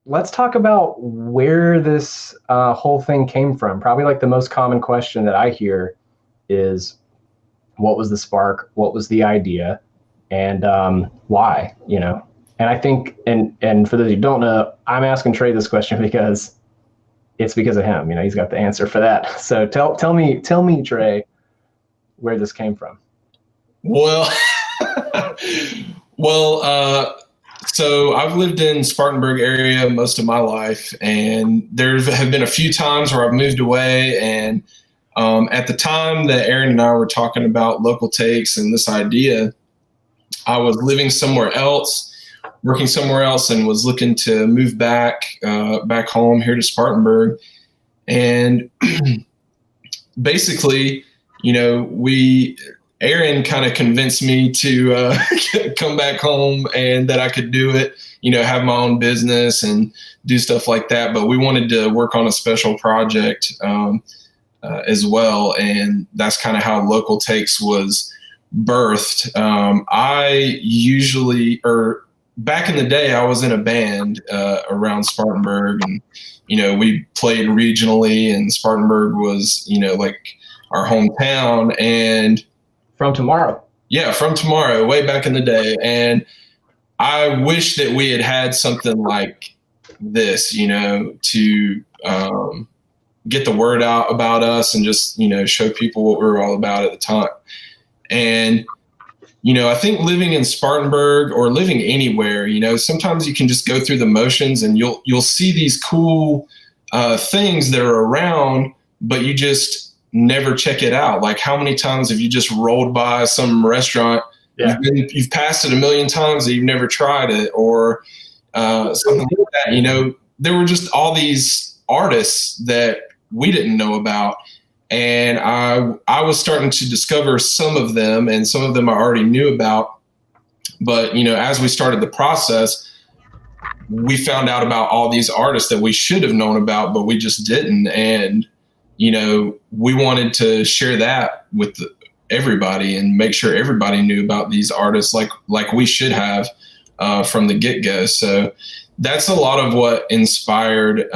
let's talk about where this whole thing came from. Probably like the most common question that I hear is, what was the spark? What was the idea? And why? You know. And I think, and for those who don't know, I'm asking Trey this question because it's because of him. You know, he's got the answer for that. So tell me, Trey, where this came from. Well, well, so I've lived in Spartanburg area most of my life, and there have been a few times where I've moved away. And at the time that Aaron and I were talking about local takes and this idea, I was living somewhere else, working somewhere else, and was looking to move back home here to Spartanburg. And basically, you know, Aaron kind of convinced me to come back home and that I could do it, you know, have my own business and do stuff like that. But we wanted to work on a special project as well. And that's kind of how Local Takes was birthed. Back in the day, I was in a band around Spartanburg, and, you know, we played regionally, and Spartanburg was, you know, like our hometown. And From Tomorrow. Yeah, From Tomorrow, way back in the day. And I wish that we had something like this, you know, to get the word out about us and just, you know, show people what we were all about at the time. And, you know, I think living in Spartanburg or living anywhere, you know, sometimes you can just go through the motions and you'll see these cool things that are around, but you just never check it out. Like, how many times have you just rolled by some restaurant? Yeah. You've passed it a million times and you've never tried it, or something like that. You know, there were just all these artists that we didn't know about. And I was starting to discover some of them, and some of them I already knew about. But, you know, as we started the process, we found out about all these artists that we should have known about, but we just didn't. And, you know, we wanted to share that with everybody and make sure everybody knew about these artists like we should have from the get-go. So that's a lot of what inspired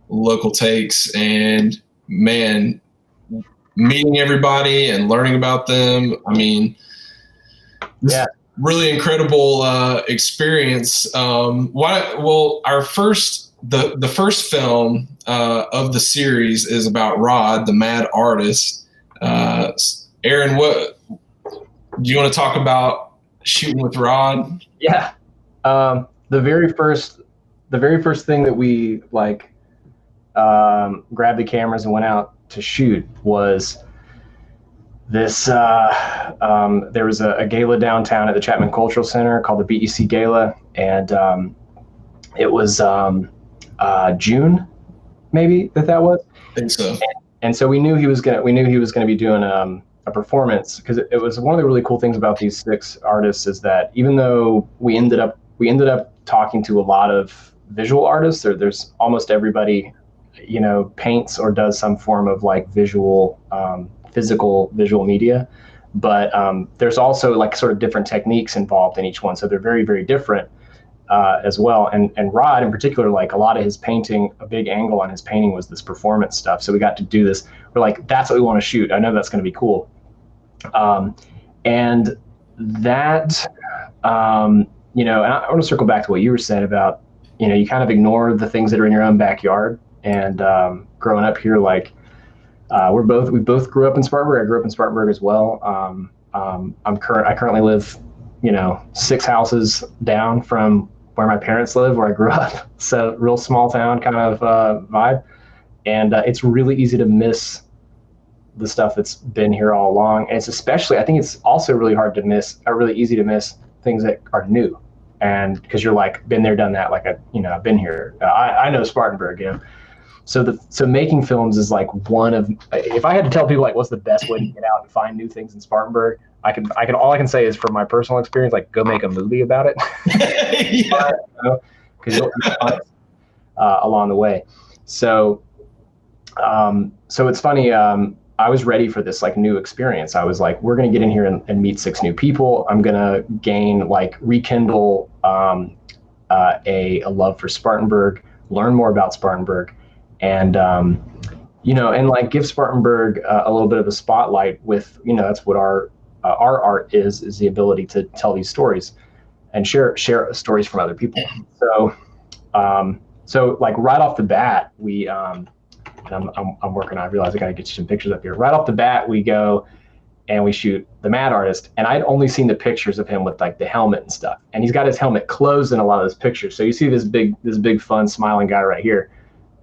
Local Takes. And, man, meeting everybody and learning about them, I mean, yeah, really incredible experience. Our first film of the series is about Rod, the Mad Artist. Aaron, what do you want to talk about shooting with Rod? Yeah, the very first thing that we grabbed the cameras and went out to shoot was this. There was a gala downtown at the Chapman Cultural Center called the BEC Gala, and it was June, maybe that was. I think so. And so we knew he was gonna be doing a performance, because it was one of the really cool things about these 6 artists is that even though we ended up talking to a lot of visual artists, there's almost everybody, you know, paints or does some form of like physical visual media, but there's also like sort of different techniques involved in each one, so they're very, very different as well. And Rod in particular, like a lot of his painting, a big angle on his painting was this performance stuff. So we got to do this. We're like, that's what we want to shoot. I know that's going to be cool. And that, you know, and I want to circle back to what you were saying about, you know, you kind of ignore the things that are in your own backyard. And growing up here, like we both grew up in Spartanburg. I grew up in Spartanburg as well. I currently live, you know, 6 houses down from where my parents live, where I grew up. So real small town kind of vibe. And it's really easy to miss the stuff that's been here all along. And it's especially, I think it's also really hard to miss, or really easy to miss things that are new. And because you're like, been there, done that. Like, I've been here. I know Spartanburg, you know. So making films is like one of, if I had to tell people like what's the best way to get out and find new things in Spartanburg, all I can say is from my personal experience, like go make a movie about it. Yeah. Because you'll find along the way. So it's funny. I was ready for this like new experience. I was like, we're going to get in here and meet 6 new people. I'm going to rekindle a love for Spartanburg, learn more about Spartanburg, and and like give Spartanburg a little bit of a spotlight with, that's what our art is the ability to tell these stories and share stories from other people. So like right off the bat, we and I'm working. I realize I got to get you some pictures up here. Right off the bat, we go and we shoot TheMadddArtist, and I'd only seen the pictures of him with like the helmet and stuff, and he's got his helmet closed in a lot of those pictures. So you see this big fun smiling guy right here,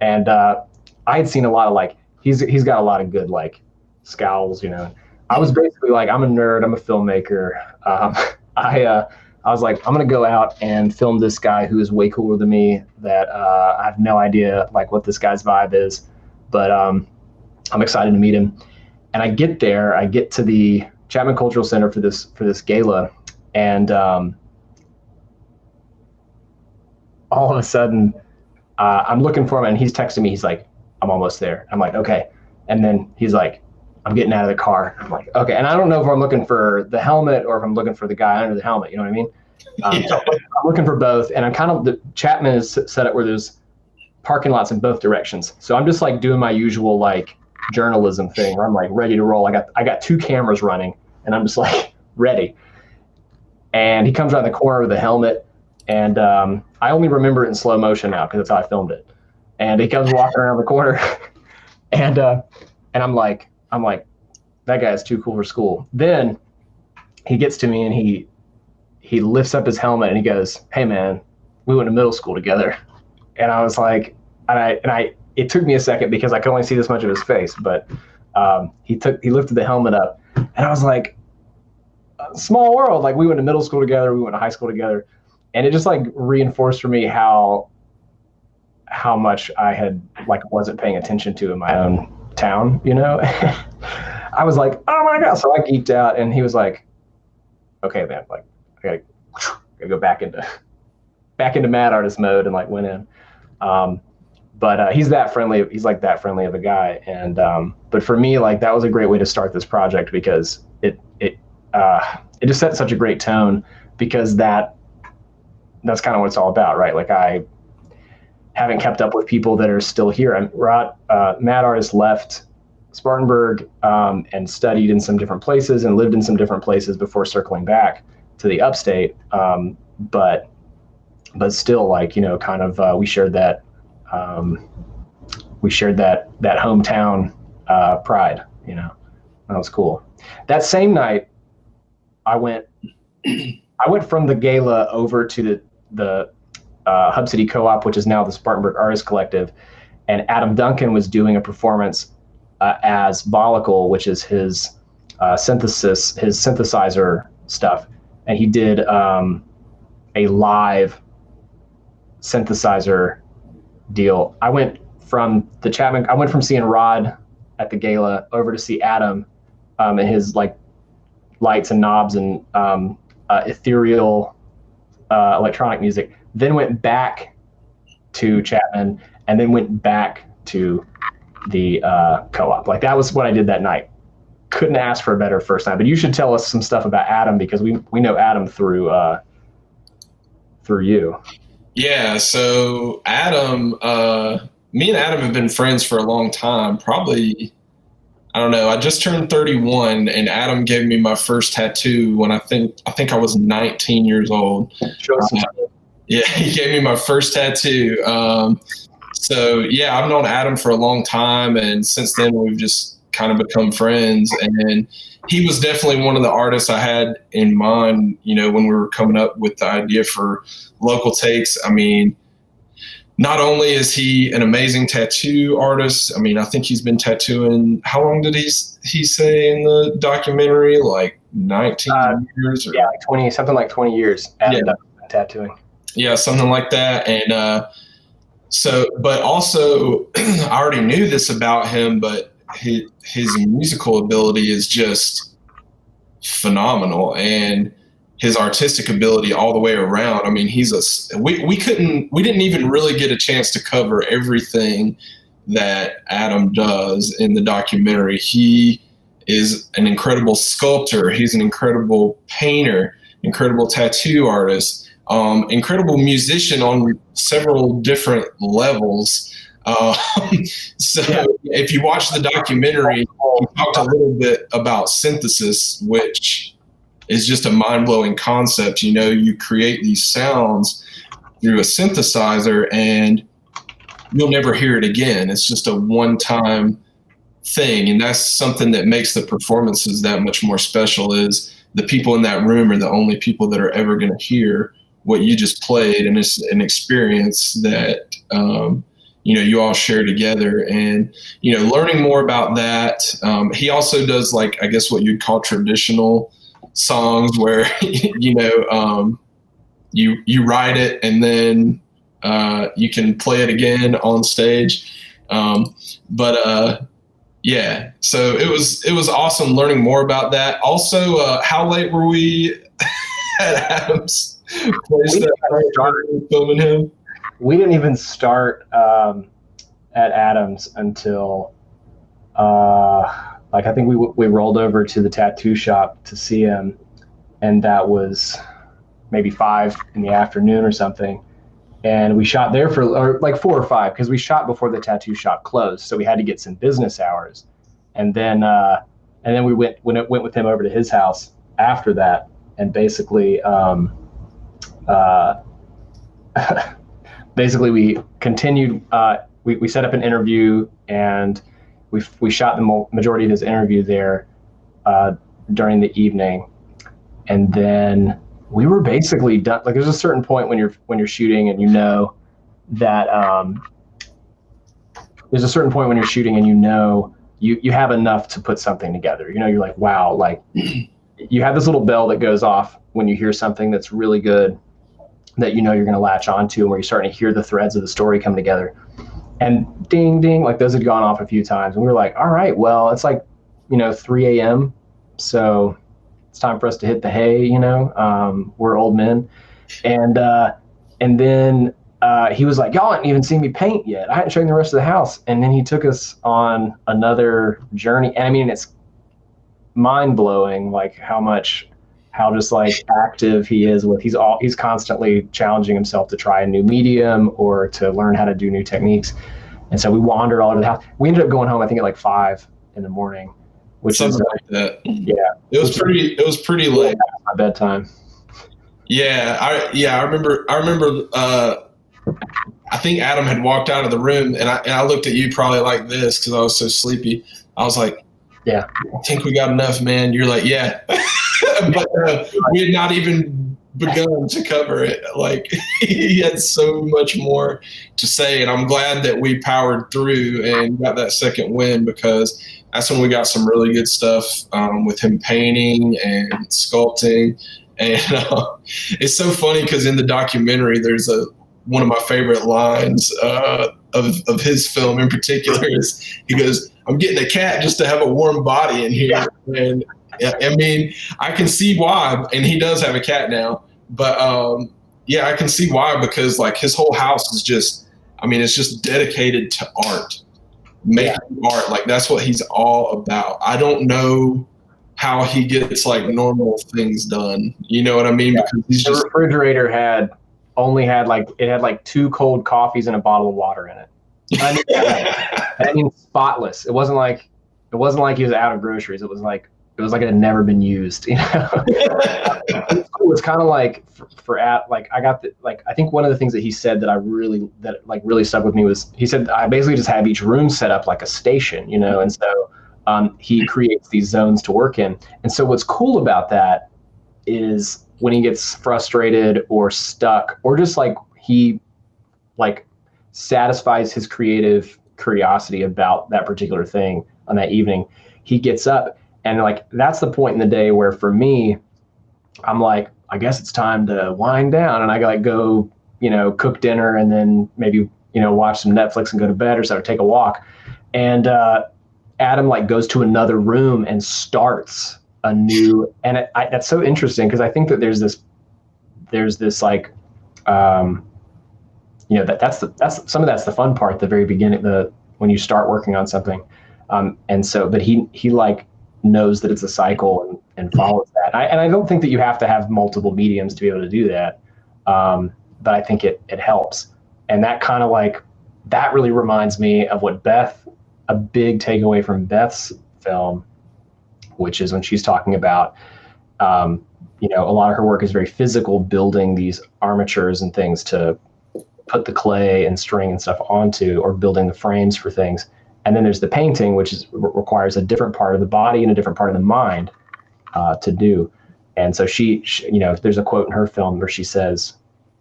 and I had seen a lot of like he's got a lot of good like scowls. I was basically like, I'm a nerd, I'm a filmmaker. I was like, I'm gonna go out and film this guy who is way cooler than me. That I have no idea like what this guy's vibe is, but I'm excited to meet him. And I get there, I get to the Chapman Cultural Center for this gala, and all of a sudden, I'm looking for him, and he's texting me. He's like, I'm almost there. I'm like, okay. And then he's like, I'm getting out of the car. I'm like, okay. And I don't know if I'm looking for the helmet or if I'm looking for the guy under the helmet. You know what I mean? So I'm looking for both. And I'm kind of, the Chapman is set up where there's parking lots in both directions. So I'm just like doing my usual like journalism thing where I'm like ready to roll. I got 2 cameras running, and I'm just like ready. And he comes around the corner with the helmet, and I only remember it in slow motion now because that's how I filmed it. And he comes walking around the corner, and I'm like, that guy's too cool for school. Then he gets to me and he lifts up his helmet and he goes, hey man, we went to middle school together. And I was like, it took me a second because I could only see this much of his face, but he lifted the helmet up, and I was like, small world. Like, we went to middle school together, we went to high school together. And it just like reinforced for me how much I had like wasn't paying attention to in my own town, I was like, oh my God. So I geeked out, and he was like, okay, man, like I gotta go back into MadDArtist mode, and like went in. But he's that friendly. He's like that friendly of a guy. And but for me, like that was a great way to start this project because it just set such a great tone, because that's kind of what it's all about, right? Like I haven't kept up with people that are still here. MadDArtist left Spartanburg and studied in some different places and lived in some different places before circling back to the upstate. But still, like, kind of we shared that hometown pride. That was cool. That same night, I went from the gala over to the Hub City Co-op, which is now the Spartanburg Artist Collective, and Addam Duncan was doing a performance as Volical, which is his synthesizer stuff, and he did a live synthesizer deal. I went from seeing Rod at the gala over to see Addam and his like lights and knobs and ethereal electronic music. Then went back to Chapman, and then went back to the co-op. Like that was what I did that night. Couldn't ask for a better first night. But you should tell us some stuff about Addam, because we know Addam through you. Yeah. So Addam, me and Addam have been friends for a long time. Probably, I don't know. I just turned 31, and Addam gave me my first tattoo when I think I was 19 years old. Yeah, he gave me my first tattoo. So yeah, I've known Addam for a long time, and since then we've just kind of become friends. And he was definitely one of the artists I had in mind, when we were coming up with the idea for Local Takes. I mean, not only is he an amazing tattoo artist, I mean, I think he's been tattooing, how long did he say in the documentary? Like 19 years? Or? Yeah, like 20, something like 20 years tattooing. Yeah, something like that. And but also I already knew this about him, but his musical ability is just phenomenal, and his artistic ability all the way around. I mean, we didn't even really get a chance to cover everything that Addam does in the documentary. He is an incredible sculptor. He's an incredible painter, incredible tattoo artist. incredible musician on several different levels. So if you watch the documentary, he talked a little bit about synthesis, which is just a mind-blowing concept. You know, you create these sounds through a synthesizer and you'll never hear it again. It's just a one-time thing. And that's something that makes the performances that much more special, is the people in that room are the only people that are ever going to hear what you just played. And it's an experience that, you know, you all share together. And, you know, learning more about that. He also does, like, I guess what you'd call traditional songs where, you know, you write it and then you can play it again on stage. Yeah, so it was awesome learning more about that. Also, how late were we at Addam's place that started filming him? We didn't even start at Addam's until like I think we rolled over to the tattoo shop to see him, and that was maybe 5 in the afternoon or something. And we shot there for like 4 or 5, because we shot before the tattoo shop closed, so we had to get some business hours. And then we went with him over to his house after that, and basically we continued. We set up an interview, and we shot the majority of his interview there during the evening, and then we were basically done. Like, there's a certain point when you're shooting, and you know that there's a certain point when you're shooting, and you know you have enough to put something together. You know, you're like, wow, like you have this little bell that goes off when you hear something that's really good, that you know you're going to latch onto, and where you're starting to hear the threads of the story come together. And ding, ding, like those had gone off a few times. And we were like, all right, well, it's like, you know, 3 a.m. So it's time for us to hit the hay, you know, we're old men. And then he was like, y'all hadn't even seen me paint yet. I hadn't shown you the rest of the house. And then he took us on another journey. And I mean, it's mind blowing, like how just like active he is with, he's constantly challenging himself to try a new medium or to learn how to do new techniques. And so we wandered all over the house. We ended up going home, I think, at like 5 in the morning, which something is like that. Yeah. It was pretty late. My bedtime. Yeah. I remember, I think Addam had walked out of the room, and I looked at you probably like this, cause I was so sleepy. I was like, yeah, I think we got enough, man. You're like, yeah. But we had not even begun to cover it. Like, he had so much more to say, and I'm glad that we powered through and got that second win, because that's when we got some really good stuff with him painting and sculpting. And it's so funny because in the documentary, there's one of my favorite lines of his film in particular is, he goes, "I'm getting a cat just to have a warm body in here." And I mean, I can see why. And he does have a cat now, but yeah, I can see why, because like his whole house is just, I mean, it's just dedicated to art, making art. Like, that's what he's all about. I don't know how he gets like normal things done. You know what I mean? Yeah. Because he's the just refrigerator had 2 cold coffees and a bottle of water in it. I mean, spotless. It wasn't like he was out of groceries. It was like it had never been used. You know, it's cool. It's kind of like I think one of the things that he said that really stuck with me was, he said, I basically just have each room set up like a station, you know, and so he creates these zones to work in. And so what's cool about that is when he gets frustrated or stuck, or just like he like satisfies his creative curiosity about that particular thing on that evening, he gets up, and like that's the point in the day where for me, I'm like, I guess it's time to wind down, and I like go, you know, cook dinner, and then maybe, you know, watch some Netflix and go to bed, or so, or take a walk. And Addam like goes to another room and starts a new, and that's so interesting, because I think that there's this like, you know, that's some of that's the fun part, the very beginning, when you start working on something, and so, but he like knows that it's a cycle and follows that. And I don't think that you have to have multiple mediums to be able to do that. but I think it helps. And that kind of like, that really reminds me of what a big takeaway from Beth's film, which is when she's talking about, a lot of her work is very physical, building these armatures and things to put the clay and string and stuff onto, or building the frames for things. And then there's the painting, which requires a different part of the body and a different part of the mind to do. And so she, there's a quote in her film where she says,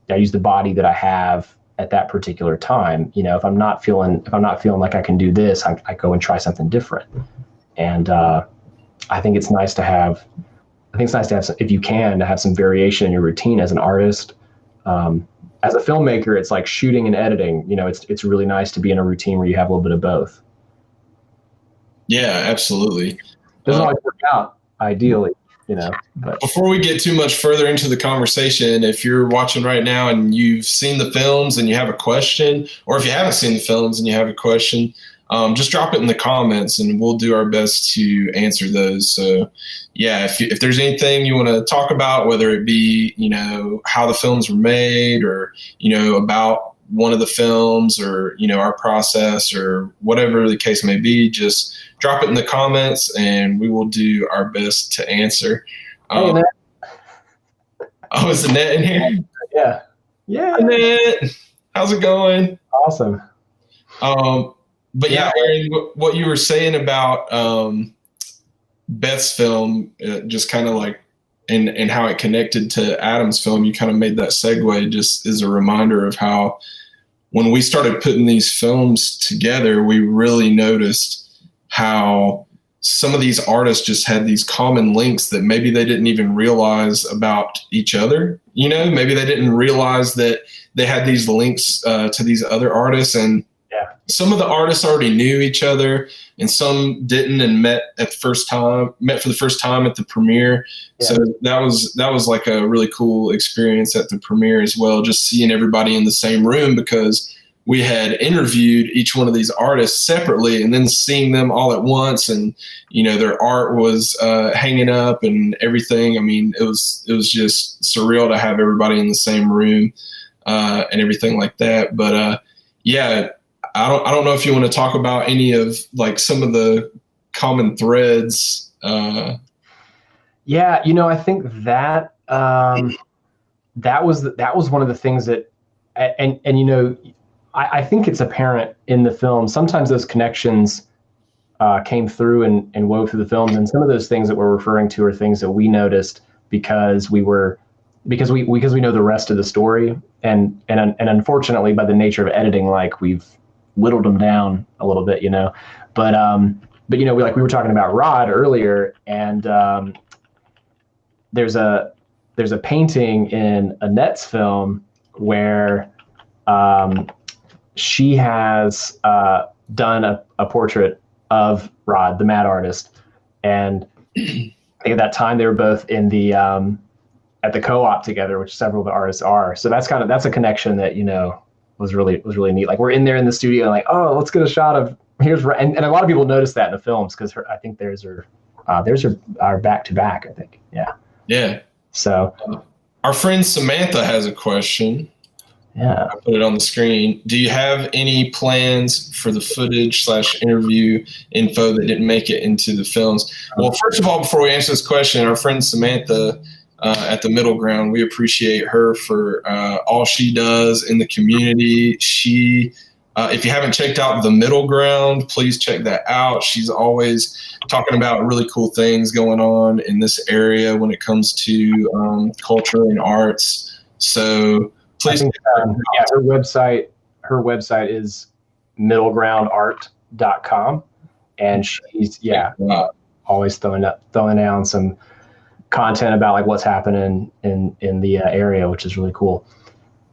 I use the body that I have at that particular time. If I'm not feeling like I can do this, I go and try something different. And I think it's nice to have, if you can, to have some variation in your routine as an artist. As a filmmaker, it's like shooting and editing. It's really nice to be in a routine where you have a little bit of both. Yeah, absolutely. Doesn't always work out ideally, but. Before we get too much further into the conversation, if you're watching right now and you've seen the films and you have a question, or if you haven't seen the films and you have a question, just drop it in the comments and we'll do our best to answer those. So yeah, if there's anything you want to talk about, whether it be, how the films were made, or, about one of the films, or, our process, or whatever the case may be, just drop it in the comments and we will do our best to answer. Hey, Annette. Oh, is Annette in here? Yeah. Yeah. Annette, how's it going? Awesome. But yeah, Aaron, what you were saying about Beth's film, just kind of like, and how it connected to Addam's film, you kind of made that segue just as a reminder of how when we started putting these films together, we really noticed how some of these artists just had these common links that maybe they didn't even realize about each other. Maybe they didn't realize that they had these links to these other artists, and some of the artists already knew each other and some didn't, and met for the first time at the premiere. Yeah. So that was like a really cool experience at the premiere as well, just seeing everybody in the same room, because we had interviewed each one of these artists separately and then seeing them all at once, and their art was hanging up and everything. I mean, it was just surreal to have everybody in the same room and everything like that. But yeah, I don't know if you want to talk about any of like some of the common threads. Yeah, I think that that was one of the things that, and I think it's apparent in the film. Sometimes those connections came through and wove through the films, and some of those things that we're referring to are things that we noticed because we know the rest of the story, and unfortunately, by the nature of editing, like we've whittled them down a little bit, but we were talking about Rod earlier, and there's a painting in Annette's film where she has done a portrait of Rod, the mad artist, and I think at that time they were both in the at the co-op together, which several of the artists are. So that's a connection that was really neat. Like we're in there in the studio and like, oh, let's get a shot of and a lot of people notice that in the films because I think theirs are back to back. I think, yeah. So our friend Samantha has a question. Yeah, I put it on the screen. Do you have any plans for the footage/interview info that didn't make it into the films? Well, first of all, before we answer this question, our friend Samantha at the Middle Ground, we appreciate her for all she does in the community. She, if you haven't checked out the Middle Ground, please check that out. She's always talking about really cool things going on in this area when it comes to culture and arts. So please. Her website is middlegroundart.com, and she's always throwing down some content about like what's happening in the area, which is really cool.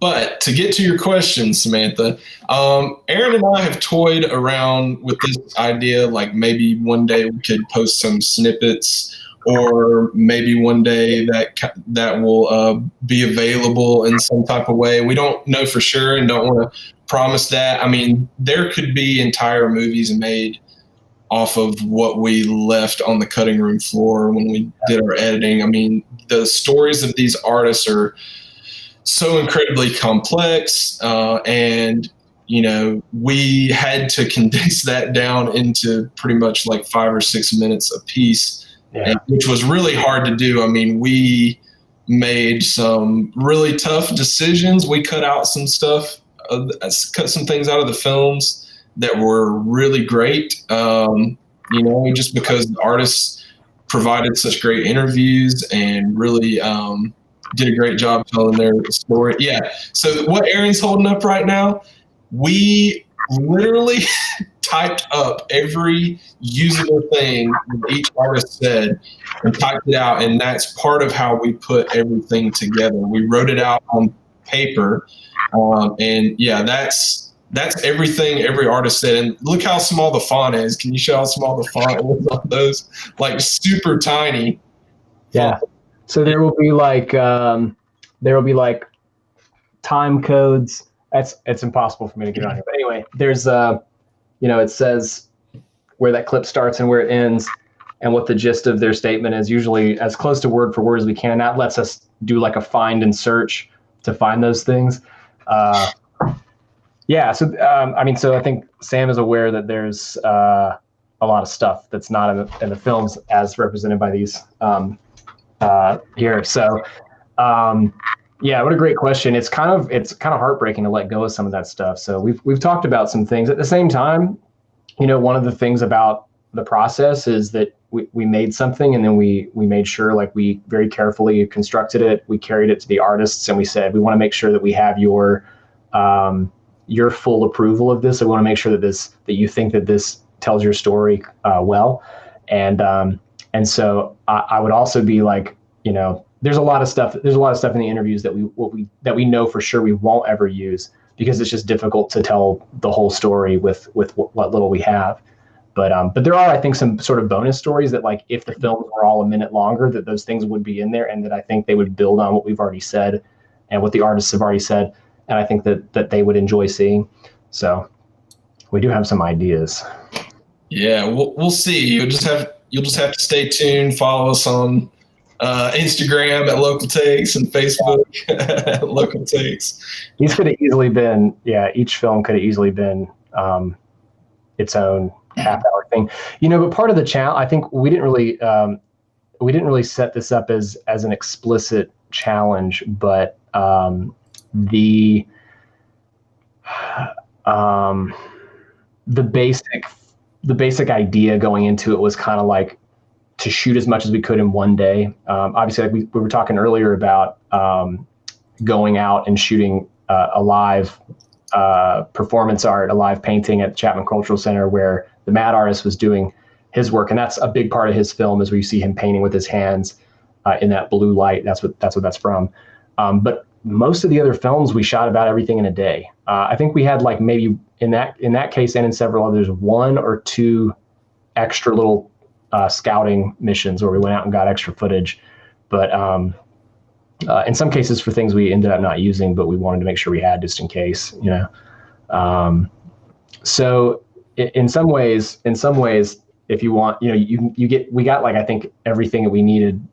But to get to your question, Samantha, Aaron and I have toyed around with this idea, like maybe one day we could post some snippets, or maybe one day that will be available in some type of way. We don't know for sure and don't want to promise that. I mean, there could be entire movies made off of what we left on the cutting room floor when we did our editing. I mean, the stories of these artists are so incredibly complex, and we had to condense that down into pretty much like 5 or 6 minutes a piece, which was really hard to do. I mean, we made some really tough decisions. We cut out some stuff, cut some things out of the films that were really great, just because the artists provided such great interviews and really did a great job telling their story. Yeah. So what Aaron's holding up right now, we literally typed up every usable thing that each artist said and typed it out. And that's part of how we put everything together. We wrote it out on paper. And yeah, that's everything every artist said. And look how small the font is. Can you show how small the font is on those? Like super tiny. Yeah. So there will be like time codes. It's impossible for me to get on here. But anyway, there's it says where that clip starts and where it ends and what the gist of their statement is, usually as close to word for word as we can. That lets us do like a find and search to find those things. So I think Sam is aware that there's a lot of stuff that's not in the films as represented by these here. So what a great question. It's kind of heartbreaking to let go of some of that stuff. So we've talked about some things. At the same time, one of the things about the process is that we made something and then we made sure, like, we very carefully constructed it. We carried it to the artists and we said, we want to make sure that we have your full approval of this. So we want to make sure that you think that this tells your story well. And so I would also be like, there's a lot of stuff in the interviews that we know for sure we won't ever use because it's just difficult to tell the whole story with what little we have. But there are, I think, some sort of bonus stories that, like, if the films were all a minute longer, that those things would be in there, and that I think they would build on what we've already said and what the artists have already said, and I think that they would enjoy seeing. So we do have some ideas. Yeah, we'll see. You'll just have to stay tuned. Follow us on Instagram at Local Takes and Facebook at Local Takes. These could have easily been, each film could have easily been its own half-hour thing, But part of the challenge, I think, we didn't really set this up as an explicit challenge, but the basic idea going into it was kind of like to shoot as much as we could in one day. Obviously, like we were talking earlier about going out and shooting a live performance art, a live painting at Chapman Cultural Center where TheMadddArtist was doing his work. And that's a big part of his film, is where you see him painting with his hands in that blue light. That's what that's from. But most of the other films, we shot about everything in a day. I think we had, like, maybe in that case and in several others, 1 or 2 extra little scouting missions where we went out and got extra footage. But in some cases for things we ended up not using, but we wanted to make sure we had just in case, So in some ways, if you want, we got, like, I think everything that we needed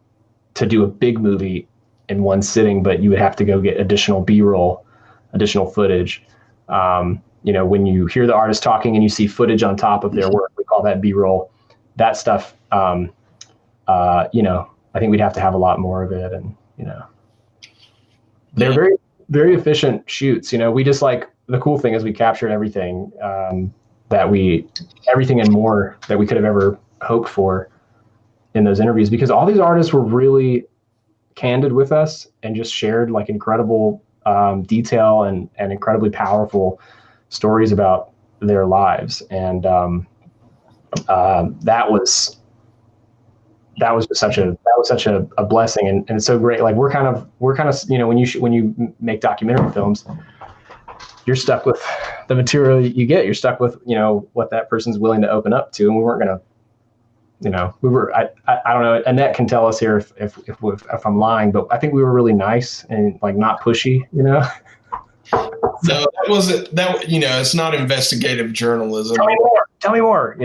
to do a big movie in one sitting, but you would have to go get additional B-roll, additional footage. When you hear the artist talking and you see footage on top of their work, we call that B-roll. That stuff, I think we'd have to have a lot more of it. And, they're very, very efficient shoots. We just, like, the cool thing is we captured everything, everything and more that we could have ever hoped for in those interviews, because all these artists were really candid with us and just shared, like, incredible detail and incredibly powerful stories about their lives. And that was just such a blessing, and it's so great. Like, we're kind of when you make documentary films, you're stuck with the material you get. You're stuck with what that person's willing to open up to, and we weren't gonna. I don't know. Annette can tell us here if I'm lying, but I think we were really nice and, like, not pushy. No, that wasn't that. It's not investigative journalism. Tell me more.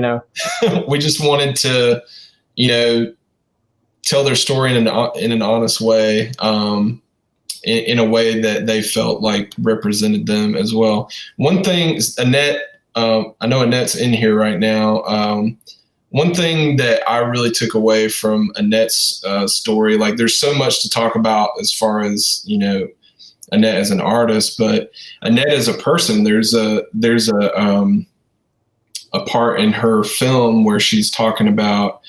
We just wanted to, tell their story in an honest way. in a way that they felt like represented them as well. One thing, Annette, I know Annette's in here right now. One thing that I really took away from Annette's story, like there's so much to talk about as far as, you know, Annette as an artist, but Annette as a person, there's a part in her film where she's talking about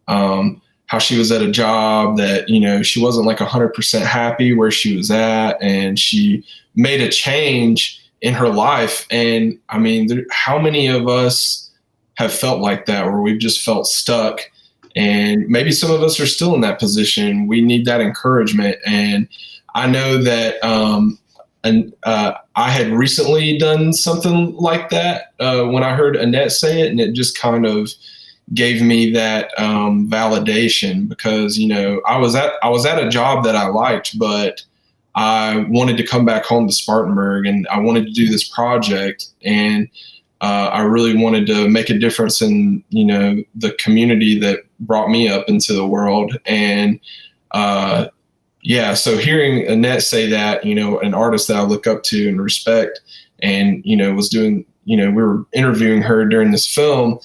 how she was at a job that, you know, she wasn't like 100% happy where she was at, and she made a change in her life. And I mean, how many of us have felt like that, where we've just felt stuck? And maybe some of us are still in that position. We need that encouragement. And I know that I had recently done something like that when I heard Annette say it, and it just kind of gave me that validation, because, you know, I was at a job that I liked, but I wanted to come back home to Spartanburg, and I wanted to do this project, and I really wanted to make a difference in, you know, the community that brought me up into the world. And yeah, so hearing Annette say that, you know, an artist that I look up to and respect, and, you know, was doing, you know, we were interviewing her during this film,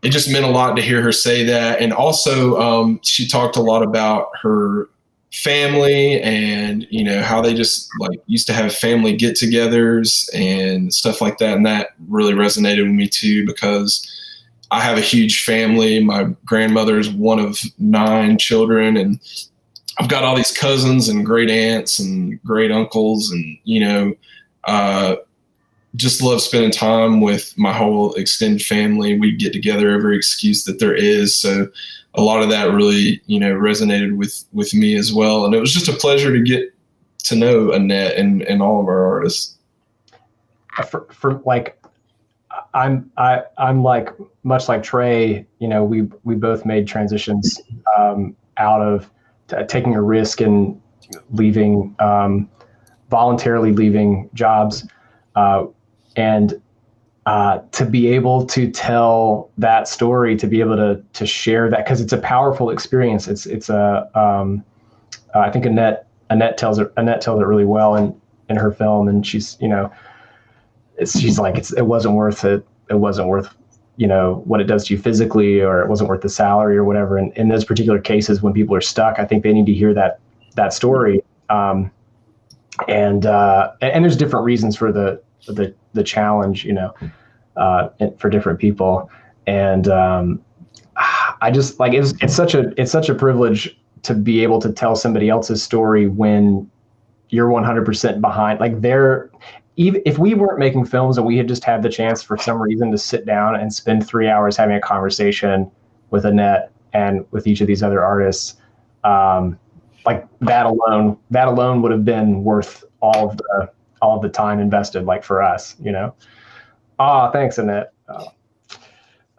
it just meant a lot to hear her say that. And also she talked a lot about her family and, you know, how they just like used to have family get-togethers and stuff like that. And that really resonated with me too, because I have a huge family. My grandmother is one of 9 children, and I've got all these cousins and great aunts and great uncles, and, you know, just love spending time with my whole extended family. We get together every excuse that there is. So a lot of that really, you know, resonated with me as well. And it was just a pleasure to get to know Annette and all of our artists. For like, I'm like, much like Trey, you know, we both made transitions out of taking a risk and leaving, voluntarily leaving jobs. And to be able to tell that story, to be able to share that, because it's a powerful experience. It's a I think Annette tells it really well in her film, and she's, you know, she's like, it wasn't worth it. It wasn't worth, you know, what it does to you physically, or it wasn't worth the salary or whatever. And in those particular cases, when people are stuck, I think they need to hear that story. And there's different reasons for the challenge, you know, for different people. And I just like, it's such a privilege to be able to tell somebody else's story when you're 100% behind. Like, even if we weren't making films and we had just had the chance for some reason to sit down and spend 3 hours having a conversation with Annette and with each of these other artists, like that alone would have been worth all of the time invested, like, for us, you know. Thanks, Annette.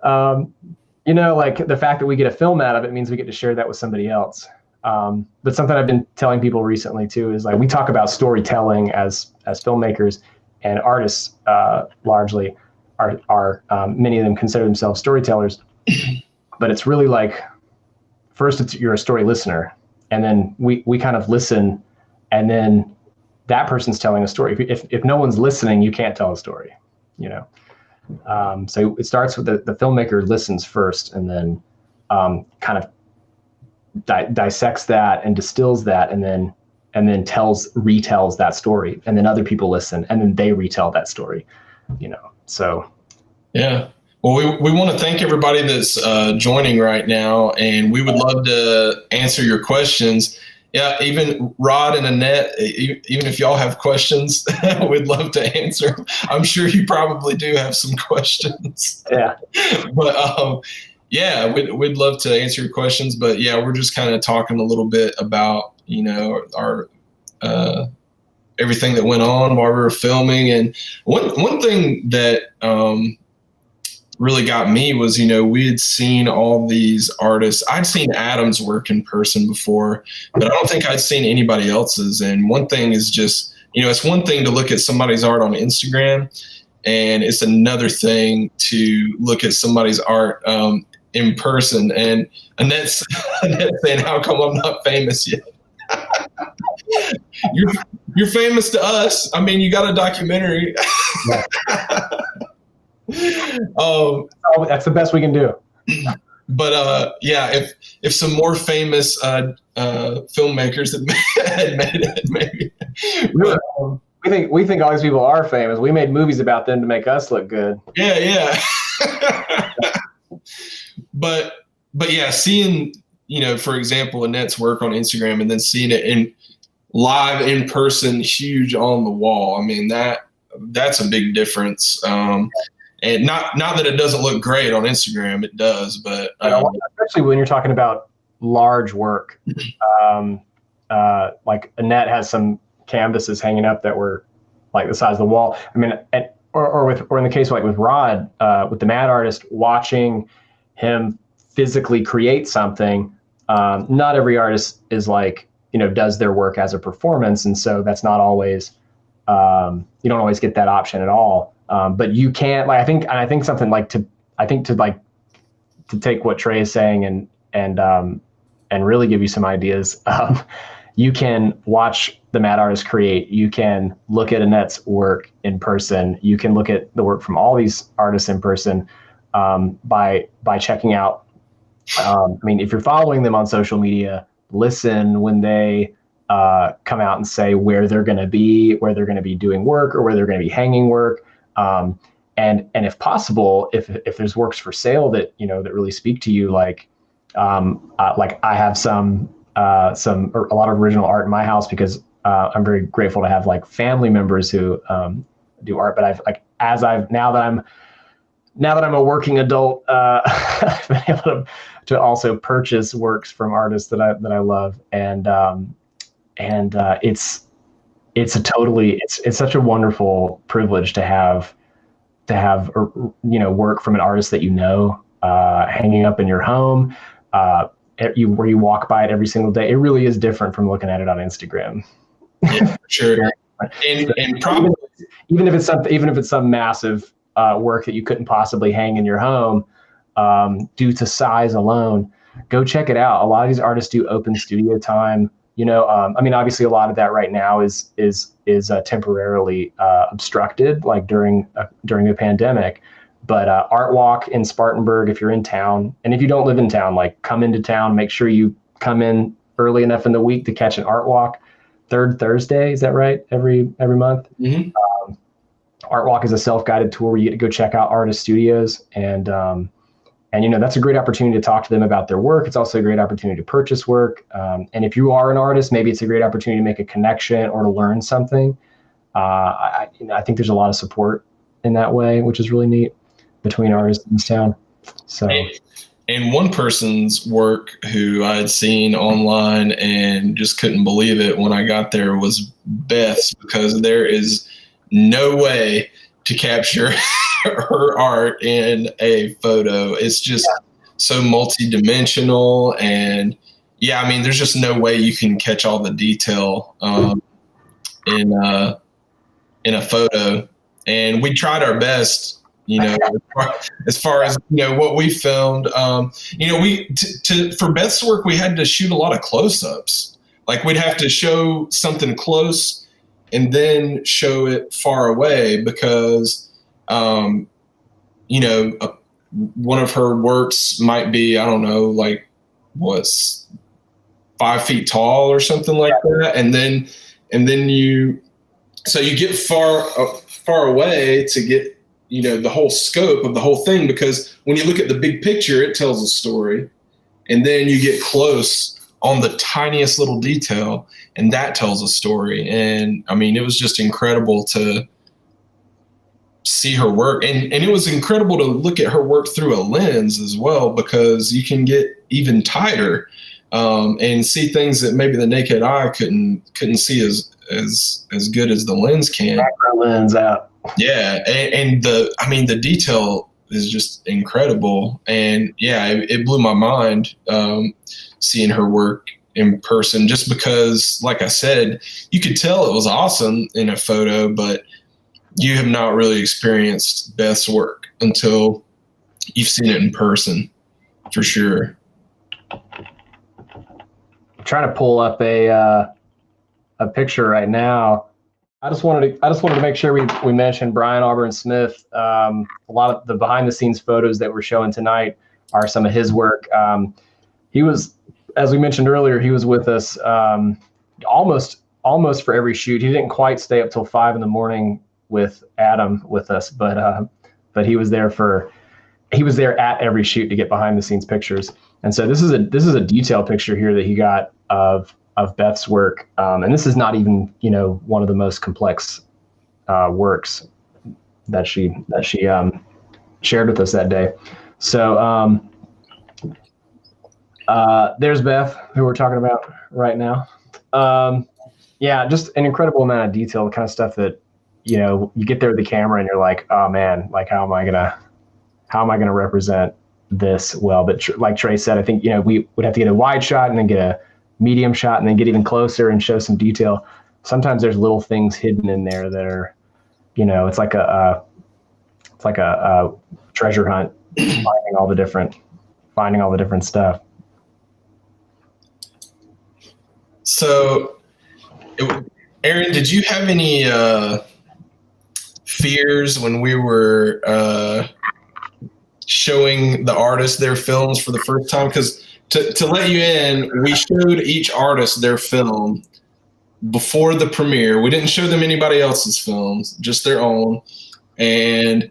You know, like, the fact that we get a film out of it means we get to share that with somebody else. But something I've been telling people recently too is, like, we talk about storytelling as filmmakers, and artists largely are many of them consider themselves storytellers. But it's really like, first you're a story listener, and then we kind of listen, and then that person's telling a story. If no one's listening, you can't tell a story, you know. So it starts with the filmmaker listens first, and then kind of dissects that and distills that, and then retells that story, and then other people listen, and then they retell that story, you know. So yeah. Well, we want to thank everybody that's joining right now, and we would love to answer your questions. Yeah, even Rod and Annette, even if y'all have questions, we'd love to answer. I'm sure you probably do have some questions. Yeah. But yeah, we'd love to answer your questions. But yeah, we're just kind of talking a little bit about, you know, our everything that went on while we were filming. And one thing that really got me was, you know, we had seen all these artists. I'd seen Addam's work in person before, but I don't think I'd seen anybody else's. And one thing is just, you know, it's one thing to look at somebody's art on Instagram, and it's another thing to look at somebody's art in person. And Annette's saying, how come I'm not famous yet? You're famous to us. I mean, you got a documentary. That's the best we can do. But yeah, if some more famous filmmakers had made it, maybe. But, we think all these people are famous. We made movies about them to make us look good. Yeah. But yeah, seeing, for example, Annette's work on Instagram and then seeing it in live in person, huge on the wall. I mean, that's a big difference. And not that it doesn't look great on Instagram, it does, but especially when you're talking about large work, like Annette has some canvases hanging up that were like the size of the wall. I mean, or in the case like with Rod, with TheMadddArtist, watching him physically create something. Not every artist is like, does their work as a performance, and so that's not always. You don't always get that option at all. But you can't, like, I think something like to take what Trey is saying and really give you some ideas. You can watch TheMadddArtist create. You can look at Annette's work in person. You can look at the work from all these artists in person by checking out. I mean, if you're following them on social media, listen when they come out and say where they're going to be doing work or where they're going to be hanging work. And if possible, if there's works for sale that, that really speak to you, like I have a lot of original art in my house because I'm very grateful to have like family members who do art. But now that I'm a working adult, I've been able to also purchase works from artists that I love, and it's such a wonderful privilege to have work from an artist that hanging up in your home, where you walk by it every single day. It really is different from looking at it on Instagram. Yeah, for sure. And probably even if it's some massive work that you couldn't possibly hang in your home due to size alone, go check it out. A lot of these artists do open studio time. I mean, obviously a lot of that right now is temporarily obstructed, like during the pandemic. But Art Walk in Spartanburg, if you're in town, and if you don't live in town, like come into town, make sure you come in early enough in the week to catch an Art Walk. Third Thursday, is that right? Every month. Mm-hmm. Art Walk is a self-guided tour where you get to go check out artist studios, and that's a great opportunity to talk to them about their work. It's also a great opportunity to purchase work. And if you are an artist, maybe it's a great opportunity to make a connection or to learn something. I think there's a lot of support in that way, which is really neat between artists in this town. So, and one person's work who I had seen online and just couldn't believe it when I got there was Beth's, because there is no way to capture her art in a photo. It's just so multi-dimensional, and yeah, I mean, there's just no way you can catch all the detail in a photo. And we tried our best, as far as what we filmed. For Beth's work, we had to shoot a lot of close-ups. Like we'd have to show something close and then show it far away because one of her works might be, I don't know, like what's 5 feet tall or something like that. And then you get far away to get, the whole scope of the whole thing, because when you look at the big picture, it tells a story. And then you get close on the tiniest little detail, and that tells a story. And I mean, it was just incredible to see her work. And it was incredible to look at her work through a lens as well, because you can get even tighter and see things that maybe the naked eye couldn't see as good as the lens can. Macro lens out. Yeah. And the detail is just incredible. And yeah, it blew my mind seeing her work in person, just because, like I said, you could tell it was awesome in a photo, but you have not really experienced Beth's work until you've seen it in person, for sure. trying to pull up a picture right now. I just wanted to make sure we mentioned Brian Auburn Smith. A lot of the behind the scenes photos that we're showing tonight are some of his work. He was, as we mentioned earlier, he was with us almost for every shoot. He didn't quite stay up till 5 a.m. with Addam with us, but he was there at every shoot to get behind the scenes pictures. And so this is a detail picture here that he got of Beth's work, and this is not even one of the most complex works that she shared with us that day. So there's Beth, who we're talking about right now. Yeah, just an incredible amount of detail, the kind of stuff that you get there with the camera and you're like, oh man, like how am I gonna represent this well? But like Trey said, I think we would have to get a wide shot and then get a medium shot and then get even closer and show some detail. Sometimes there's little things hidden in there that are, it's like a treasure hunt, finding all the different stuff. So, Aaron, did you have any fears when we were showing the artists their films for the first time? Because to let you in, we showed each artist their film before the premiere. We didn't show them anybody else's films, just their own. And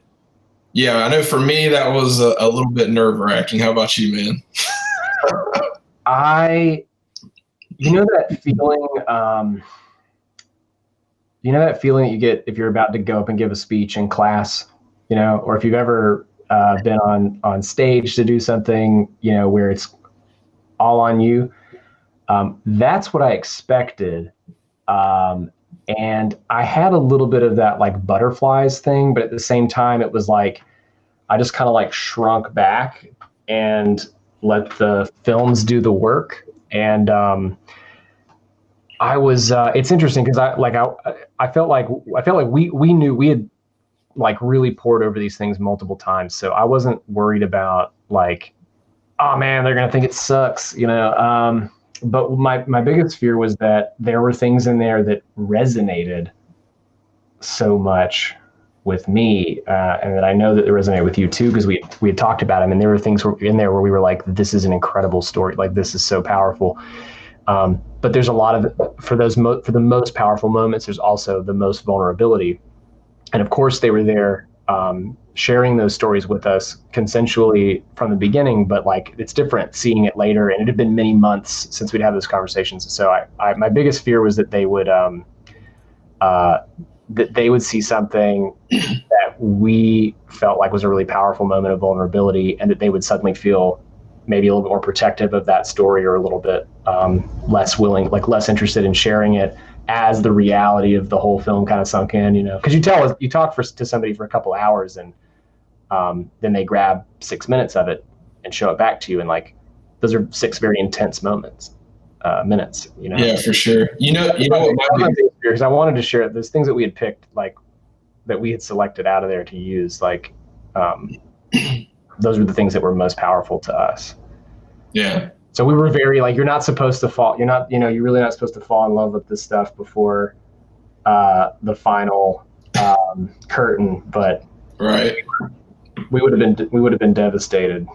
yeah, I know for me that was a little bit nerve-wracking. How about you, man? That feeling that you get if you're about to go up and give a speech in class, or if you've ever been on stage to do something, where it's all on you. That's what I expected. And I had a little bit of that like butterflies thing, but at the same time, it was like, I just kind of like shrunk back and let the films do the work. And I was, it's interesting because I felt like we knew we had like really poured over these things multiple times. So I wasn't worried about like, oh man, they're going to think it sucks, but my biggest fear was that there were things in there that resonated so much with me, and that I know that they resonate with you too, because we had talked about them, and there were things in there where we were like, this is an incredible story, like this is so powerful. But there's a lot of, for the most powerful moments, there's also the most vulnerability. And of course they were there, sharing those stories with us consensually from the beginning, but like it's different seeing it later, and it had been many months since we'd had those conversations. So my biggest fear was that they would see something that we felt like was a really powerful moment of vulnerability, and that they would suddenly feel maybe a little bit more protective of that story, or a little bit less willing, like less interested in sharing it as the reality of the whole film kind of sunk in, because you talk to somebody for a couple hours, and then they grab 6 minutes of it and show it back to you. And like, those are 6 very intense minutes. Yeah, for sure. Because I wanted to share those things that we had picked, like that we had selected out of there to use, like those were the things that were most powerful to us. Yeah. So we were very like, you're really not supposed to fall in love with this stuff before the final curtain, but right. We would have been devastated.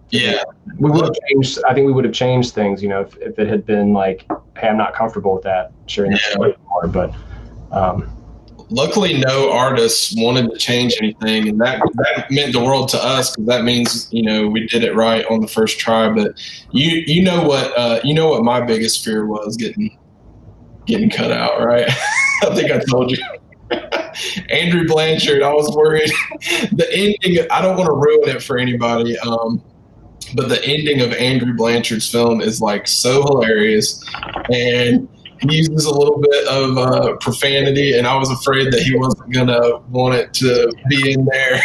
Yeah. I think we would have changed things, if it had been like, hey, I'm not comfortable with that, sharing that story anymore. But luckily no artists wanted to change anything, and that meant the world to us, because that means we did it right on the first try. But you know what my biggest fear was, getting cut out, right? I think I told you. Andrew Blanchard, I was worried. The ending, I don't want to ruin it for anybody, but the ending of Andrew Blanchard's film is like so hilarious, and he uses a little bit of profanity, and I was afraid that he wasn't gonna want it to be in there.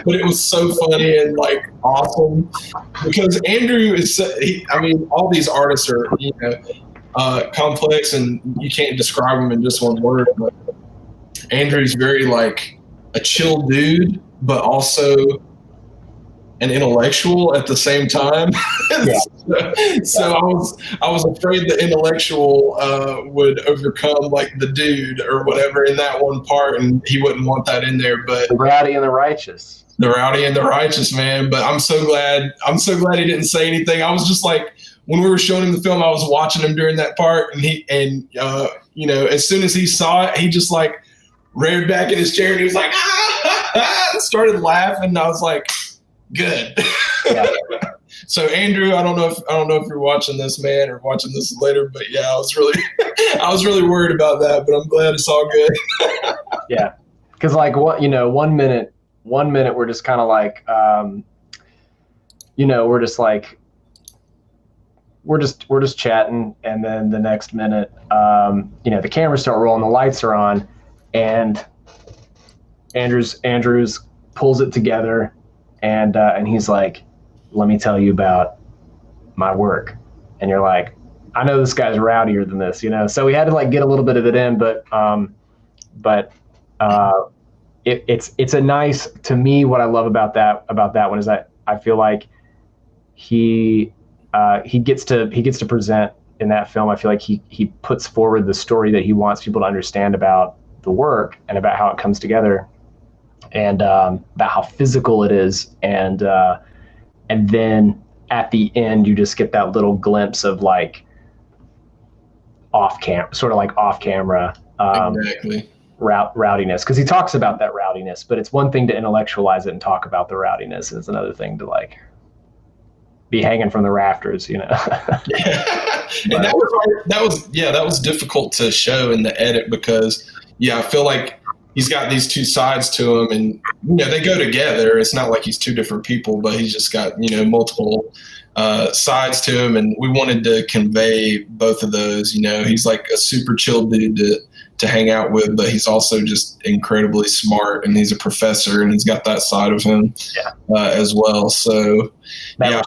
But it was so funny and like awesome, because Andrew is, all these artists are complex, and you can't describe them in just one word, but Andrew's very like a chill dude, but also and intellectual at the same time. Yeah. So I was afraid the intellectual would overcome like the dude or whatever in that one part, and he wouldn't want that in there. But The rowdy and the righteous. the rowdy and the righteous, man. But I'm so glad he didn't say anything. I was just like, when we were showing him the film, I was watching him during that part, and you know, as soon as he saw it, he just like reared back in his chair and he was like, started laughing. And I was like, good. Yeah. So Andrew, I don't know if you're watching this, man, or watching this later, but yeah, I was really worried about that, but I'm glad it's all good. Yeah. Cause like what, you know, one minute we're just kind of like, you know, we're just chatting. And then the next minute, you know, the cameras start rolling, the lights are on, and Andrews pulls it together, and he's like, let me tell you about my work. And you're like, I know this guy's rowdier than this, you know? So we had to like get a little bit of it in, but it's a nice, to me, what I love about that one is that I feel like he gets to present in that film. I feel like he puts forward the story that he wants people to understand about the work and about how it comes together, and about how physical it is, and then at the end you just get that little glimpse of like off camera Exactly. Rowdiness, because he talks about that rowdiness, but it's one thing to intellectualize it and talk about the rowdiness, and it's another thing to like be hanging from the rafters, you know. Yeah. And that was difficult to show in the edit, because I feel like he's got these two sides to him, and you know, they go together. It's not like he's two different people, but he's just got, you know, multiple sides to him, and we wanted to convey both of those. You know, he's like a super chill dude to hang out with, but he's also just incredibly smart, and he's a professor, and he's got that side of him as well. So that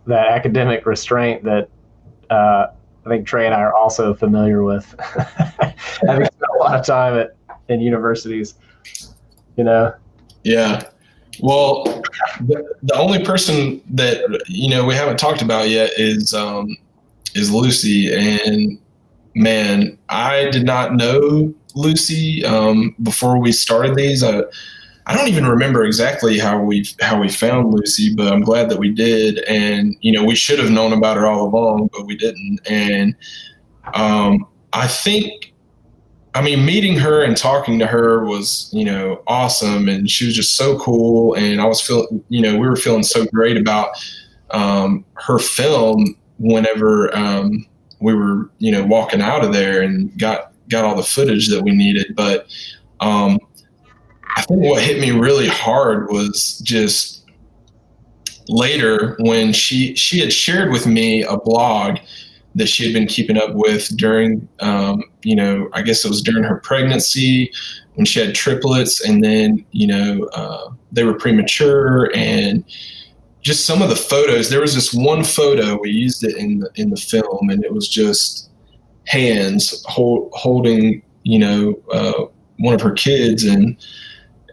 academic restraint that I think Trey and I are also familiar with. Having spent a lot of time in universities, you know. Yeah. Well, the only person that, you know, we haven't talked about yet is Lucy. And man, I did not know Lucy before we started these. I don't even remember exactly how we found Lucy, but I'm glad that we did. And you know, we should have known about her all along, but we didn't. And I think, I mean, meeting her and talking to her was, you know, awesome, and she was just so cool. And we were feeling so great about her film whenever we were, you know, walking out of there and got all the footage that we needed. But I think what hit me really hard was just later when she had shared with me a blog that she had been keeping up with during, you know, I guess it was during her pregnancy when she had triplets, and then, you know, they were premature, and just some of the photos. There was this one photo, we used it in the film, and it was just hands holding, you know, one of her kids, and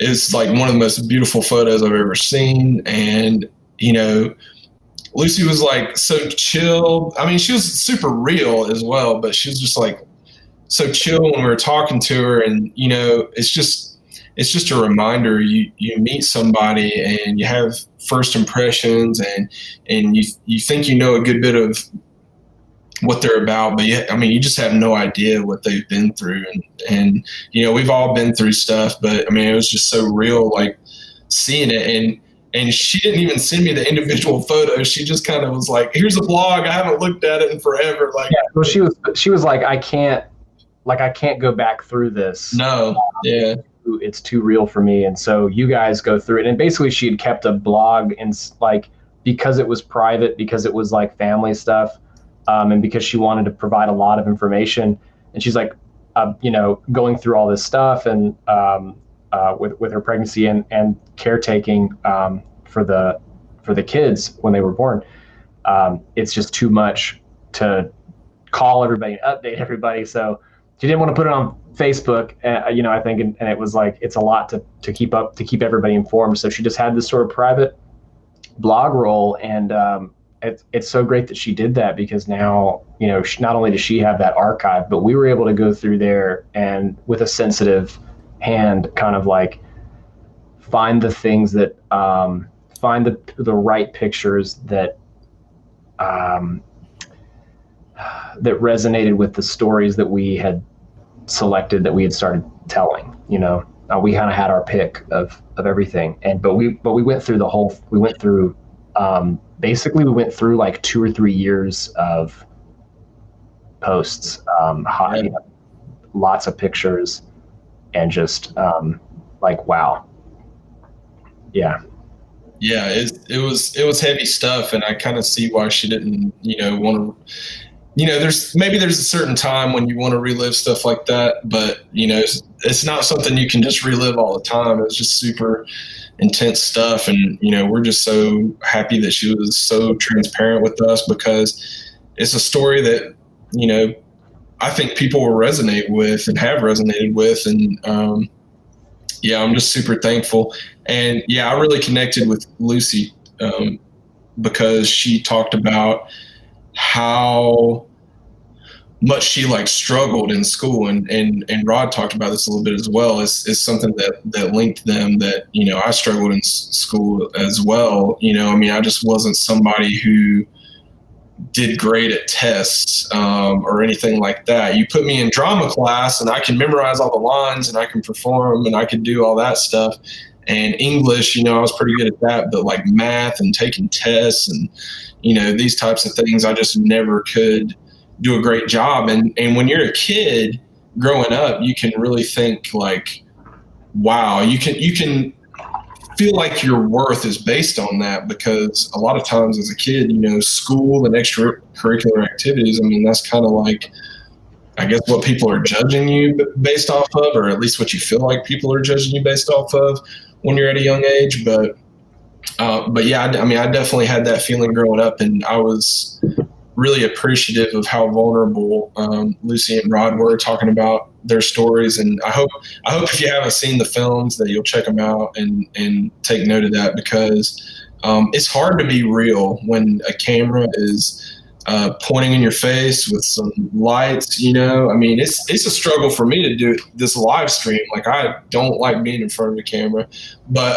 it's like one of the most beautiful photos I've ever seen. And, you know, Lucy was like so chill. I mean, she was super real as well, but she was just like so chill when we were talking to her. And, you know, it's just a reminder. You meet somebody and you have first impressions, and you think you know a good bit of what they're about, but you just have no idea what they've been through. And you know, we've all been through stuff, but I mean, it was just so real, like seeing it. And she didn't even send me the individual photos. She just kind of was like, here's a blog. I haven't looked at it in forever. Like, yeah, well, she was like, I can't go back through this. No. Yeah. It's too real for me. And so you guys go through it. And basically she had kept a blog, and like, because it was private, because it was like family stuff, and because she wanted to provide a lot of information. And she's like, you know, going through all this stuff, and with her pregnancy and caretaking for the kids when they were born, it's just too much to call everybody and update everybody. So she didn't want to put it on Facebook, you know, I think, and it was like, it's a lot to keep everybody informed. So she just had this sort of private blog role. And it's so great that she did that, because now, you know, not only does she have that archive, but we were able to go through there and with a sensitive hand kind of like find the things that find the right pictures that that resonated with the stories that we had selected, that we had started telling. You know, we kind of had our pick of everything, but we went through basically we went through like 2 or 3 years of posts, you know, lots of pictures, and just like, wow. Yeah. Yeah, it was heavy stuff, and I kind of see why she didn't, you know, want to. You know, there's a certain time when you want to relive stuff like that, but you know, it's not something you can just relive all the time. It's just super intense stuff, and you know, we're just so happy that she was so transparent with us, because it's a story that, you know, I think people will resonate with and have resonated with, and yeah, I'm just super thankful. And yeah, I really connected with Lucy because she talked about how much she like struggled in school, and Rod talked about this a little bit as well. It's something that linked them, that, you know, I struggled in school as well. You know, I mean, I just wasn't somebody who did great at tests or anything like that. You put me in drama class and I can memorize all the lines and I can perform and I can do all that stuff. And English, you know, I was pretty good at that, but like math and taking tests and, you know, these types of things, I just never could do a great job. And when you're a kid growing up, you can really think like, wow, you can feel like your worth is based on that, because a lot of times as a kid, you know, school and extracurricular activities, I mean, that's kind of like, I guess, what people are judging you based off of, or at least what you feel like people are judging you based off of when you're at a young age. But yeah, I mean, I definitely had that feeling growing up, and I was really appreciative of how vulnerable Lucy and Rod were talking about their stories. And I hope if you haven't seen the films that you'll check them out and take note of that, because it's hard to be real when a camera is pointing in your face with some lights. You know, I mean, it's a struggle for me to do this live stream. Like, I don't like being in front of the camera, but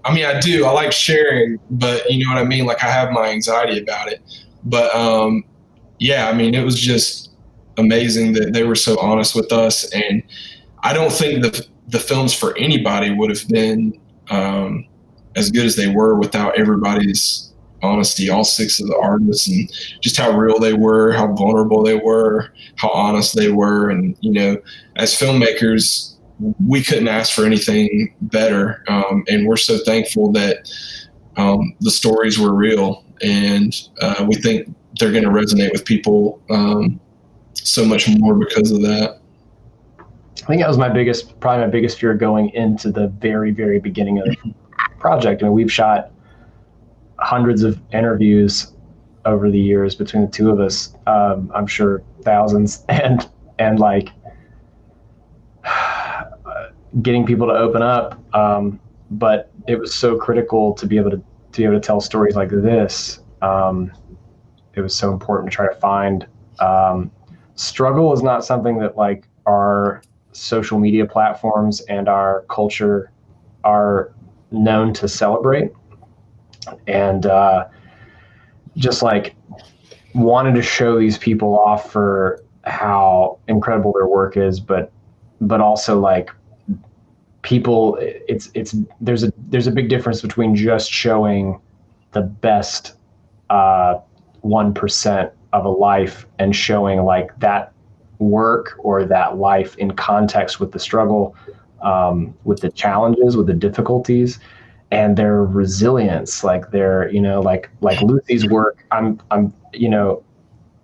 I mean, I do. I like sharing, but you know what I mean? Like, I have my anxiety about it. But yeah, I mean, it was just amazing that they were so honest with us. And I don't think the films for anybody would have been as good as they were without everybody's honesty, all 6 of the artists, and just how real they were, how vulnerable they were, how honest they were. And, you know, as filmmakers, we couldn't ask for anything better. And we're so thankful that the stories were real. And we think they're going to resonate with people so much more because of that. I think that was probably my biggest fear going into the very, very beginning of the project. I mean, we've shot hundreds of interviews over the years between the two of us. I'm sure thousands, and like getting people to open up. But it was so critical to be able to tell stories like this. It was so important to try to find. Struggle is not something that like our social media platforms and our culture are known to celebrate. And just like wanted to show these people off for how incredible their work is, but also like people, there's a big difference between just showing the best 1% of a life and showing like that work or that life in context with the struggle, with the challenges, with the difficulties, and their resilience. Like their, you know, like Lucy's work. I'm you know,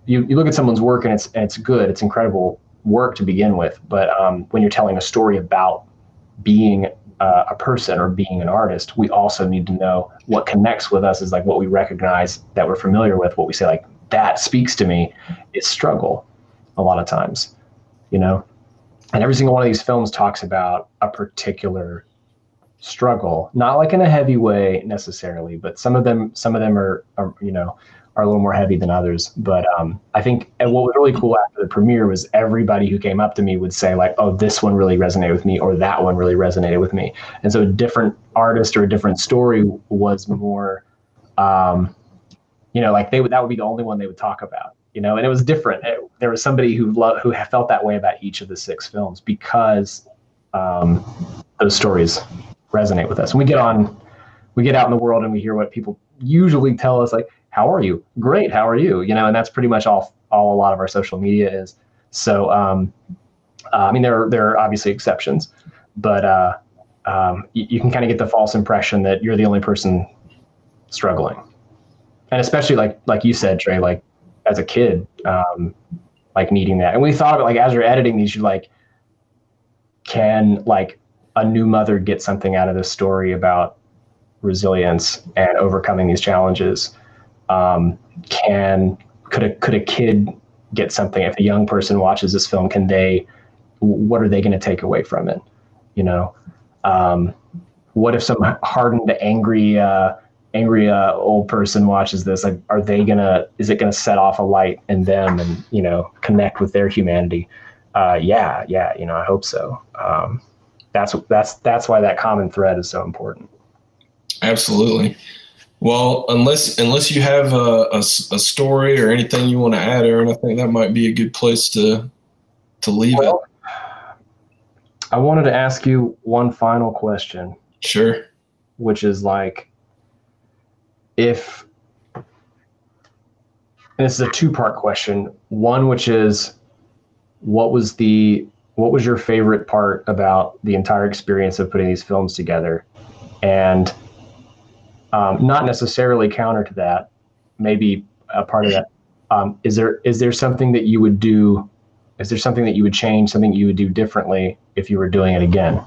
you look at someone's work and it's good, it's incredible work to begin with, but when you're telling a story about being a person or being an artist, we also need to know what connects with us is like what we recognize that we're familiar with, what we say like that speaks to me is struggle a lot of times, you know. And every single one of these films talks about a particular struggle, not like in a heavy way necessarily, but some of them are are a little more heavy than others. But I think, and what was really cool after the premiere was everybody who came up to me would say like, oh, this one really resonated with me, or that one really resonated with me. And so a different artist or a different story was more, like that would be the only one they would talk about, and it was different. There was somebody who felt that way about each of the 6 films because those stories resonate with us. When we get out in the world and we hear what people usually tell us, like, how are you? Great. How are you? And that's pretty much all a lot of our social media is. So, I mean, there are obviously exceptions, but you can kind of get the false impression that you're the only person struggling. And especially like you said, Trey, like as a kid, like needing that. And we thought of it, like, as you're editing these, you're like, can like a new mother get something out of this story about resilience and overcoming these challenges? Could a kid get something? If a young person watches this film, what are they going to take away from it? What if some hardened, angry old person watches this? Like, is it gonna set off a light in them and, connect with their humanity? Yeah. I hope so. That's why that common thread is so important. Absolutely. Well, unless you have a story or anything you want to add, Aaron, I think that might be a good place to leave it. I wanted to ask you one final question. Sure. Which is like, and this is a 2-part question. One, which is, what was your favorite part about the entire experience of putting these films together? And not necessarily counter to that, maybe a part of that. Is there something that you would do? Is there something that you would change, something you would do differently if you were doing it again?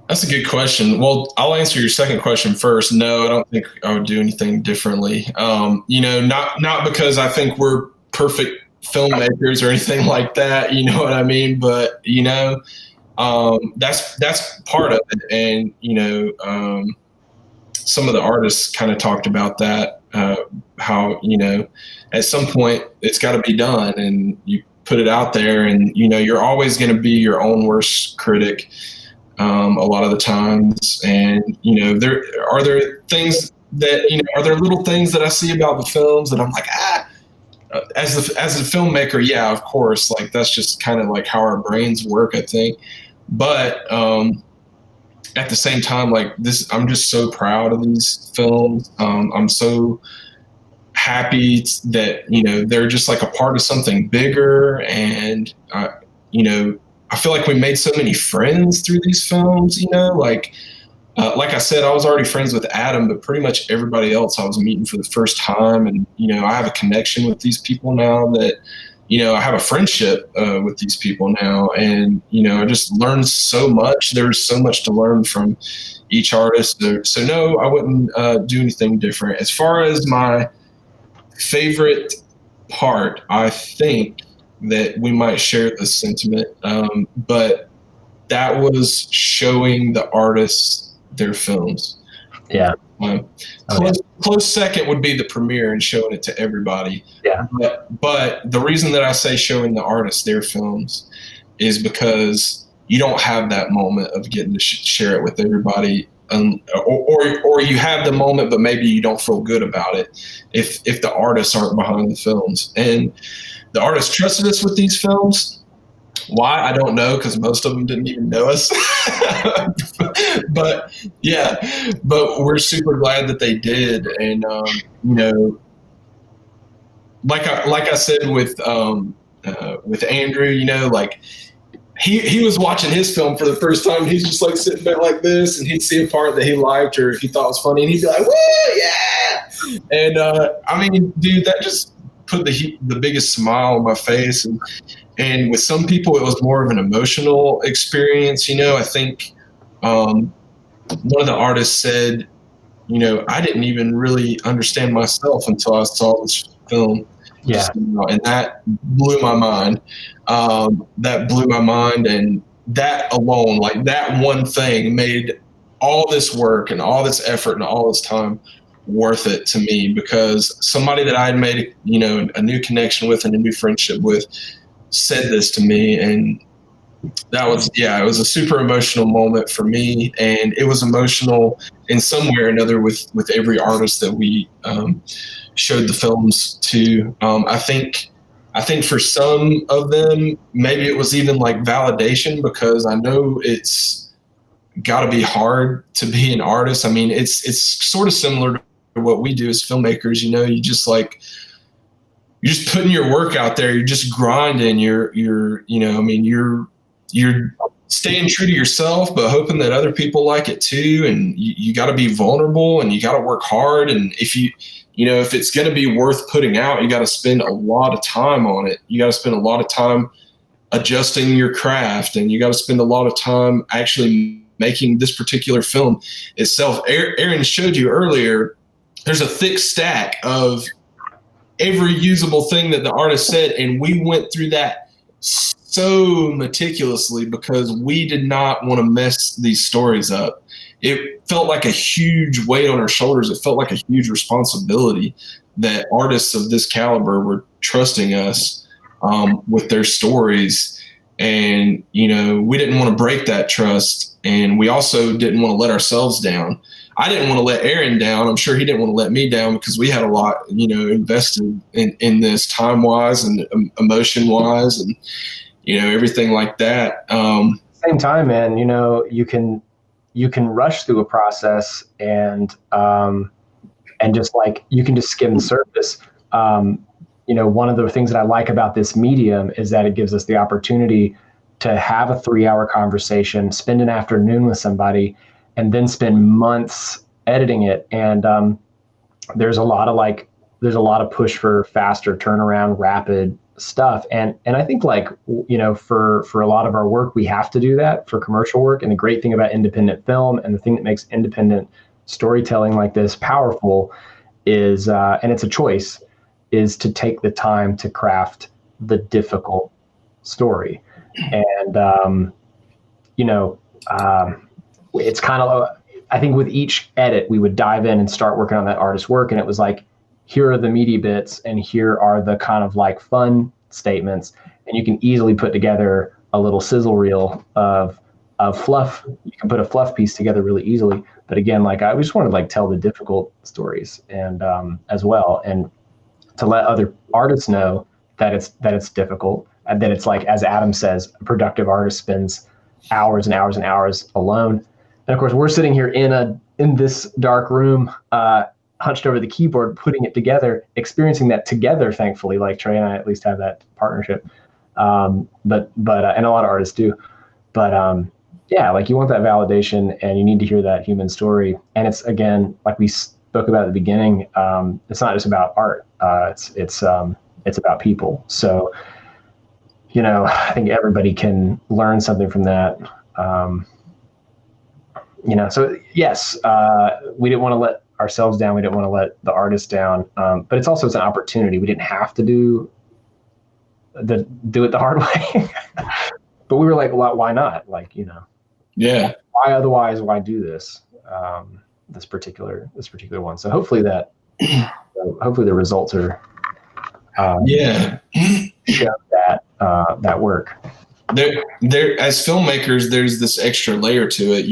That's a good question. Well, I'll answer your second question first. No, I don't think I would do anything differently. Not because I think we're perfect filmmakers or anything like that. You know what I mean? But that's part of it. And some of the artists kind of talked about that. How at some point it's got to be done, and you put it out there, and you're always going to be your own worst critic. A lot of the times, and are there things that are there little things that I see about the films that I'm like, as a filmmaker, yeah, of course, like that's just kind of like how our brains work, I think. But at the same time, like this, I'm just so proud of these films. I'm so happy that they're just like a part of something bigger, and I feel like we made so many friends through these films, like I said, I was already friends with Addam, but pretty much everybody else I was meeting for the first time. And, I have a connection with these people now that, I have a friendship with these people now. And, I just learned so much. There's so much to learn from each artist. So no, I wouldn't do anything different. As far as my favorite part, I think that we might share this sentiment, but that was showing the artists their films. Yeah. Close second would be the premiere and showing it to everybody. Yeah. But the reason that I say showing the artists their films is because you don't have that moment of getting to share it with everybody. Or you have the moment, but maybe you don't feel good about it if the artists aren't behind the films. And the artists trusted us with these films. Why? I don't know, because most of them didn't even know us. But we're super glad that they did. And like I said with Andrew, like he was watching his film for the first time. He's just like sitting there like this, and he'd see a part that he liked or he thought was funny, and he'd be like, "Woo, yeah!" And I mean, dude, that just put the biggest smile on my face. And with some people, it was more of an emotional experience. I think one of the artists said, I didn't even really understand myself until I saw this film. Yeah. And that blew my mind. And that alone, like that one thing made all this work and all this effort and all this time worth it to me, because somebody that I had made, you know, a new connection with and a new friendship with said this to me. And that was, yeah, it was a super emotional moment for me. And it was emotional in some way or another with every artist that we showed the films to. I think for some of them, maybe it was even like validation, because I know it's got to be hard to be an artist. I mean, it's sort of similar to what we do as filmmakers. You know, you're just putting your work out there. You're just grinding. You're staying true to yourself, but hoping that other people like it too. And you got to be vulnerable, and you got to work hard. And if it's going to be worth putting out, you got to spend a lot of time on it. You got to spend a lot of time adjusting your craft, and you got to spend a lot of time actually making this particular film itself. Aaron showed you earlier, there's a thick stack of every usable thing that the artist said, and we went through that so meticulously because we did not want to mess these stories up. It felt like a huge weight on our shoulders. It felt like a huge responsibility that artists of this caliber were trusting us with their stories. And, you know, we didn't want to break that trust. And we also didn't want to let ourselves down. I didn't want to let Aaron down. I'm sure he didn't want to let me down, because we had a lot, you know, invested in this time-wise and emotion-wise and, you know, everything like that. Same time, man, you know, you can rush through a process and just like, you can just skim the surface. You know, one of the things that I like about this medium is that it gives us the opportunity to have a 3-hour conversation, spend an afternoon with somebody, and then spend months editing it. And there's a lot of push for faster turnaround, rapid stuff. And I think, like, you know, for a lot of our work, we have to do that for commercial work. And the great thing about independent film, and the thing that makes independent storytelling like this powerful, is, and it's a choice, is to take the time to craft the difficult story. And, you know, it's kind of, I think with each edit, we would dive in and start working on that artist's work. And it was like, here are the meaty bits, and here are the kind of like fun statements. And you can easily put together a little sizzle reel of fluff. You can put a fluff piece together really easily. But again, like, I just wanted to like tell the difficult stories, and as well, and to let other artists know that it's difficult, and that it's like, as Addam says, a productive artist spends hours and hours and hours alone. And of course, we're sitting here in this dark room, hunched over the keyboard, putting it together, experiencing that together. Thankfully, like Trey and I at least have that partnership. But and a lot of artists do. But yeah, like, you want that validation, and you need to hear that human story. And it's, again, like we spoke about at the beginning, it's not just about art. It's about people. So, you know, I think everybody can learn something from that. You know, so yes, we didn't want to let ourselves down. We didn't want to let the artist down. But it's also, it's an opportunity. We didn't have to do it the hard way, but we were like, well, why not? Like, you know, yeah. Why otherwise? Why do this? This particular one. So hopefully the results are show that work. There as filmmakers, there's this extra layer to it.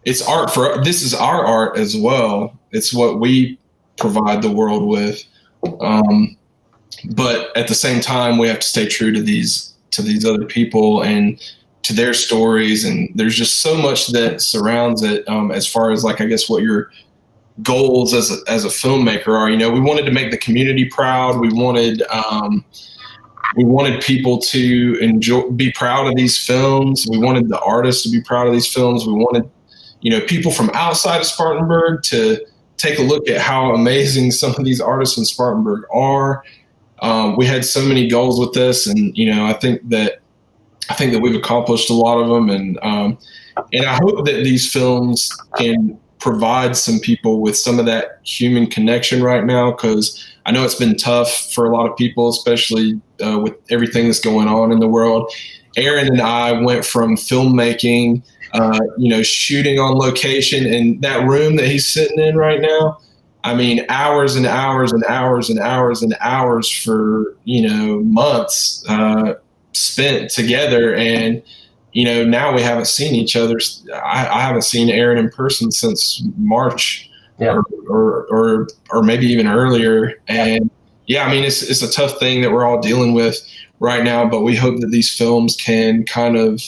It's art this is our art as well. It's what we provide the world with. But at the same time, we have to stay true to these other people and to their stories. And there's just so much that surrounds it, as far as, like, I guess what your goals as a filmmaker are. You know, we wanted to make the community proud. We wanted people to be proud of these films. We wanted the artists to be proud of these films. We wanted, you know, people from outside of Spartanburg to take a look at how amazing some of these artists in Spartanburg are. We had so many goals with this, and, you know, I think that we've accomplished a lot of them, and I hope that these films can provide some people with some of that human connection right now, because I know it's been tough for a lot of people, especially with everything that's going on in the world. Aaron and I went from filmmaking, shooting on location, and that room that he's sitting in right now, I mean, hours and hours and hours and hours and hours for, months spent together. And, now we haven't seen each other. I haven't seen Aaron in person since March. Yeah. Or maybe even earlier. And I mean, it's a tough thing that we're all dealing with right now, but we hope that these films can kind of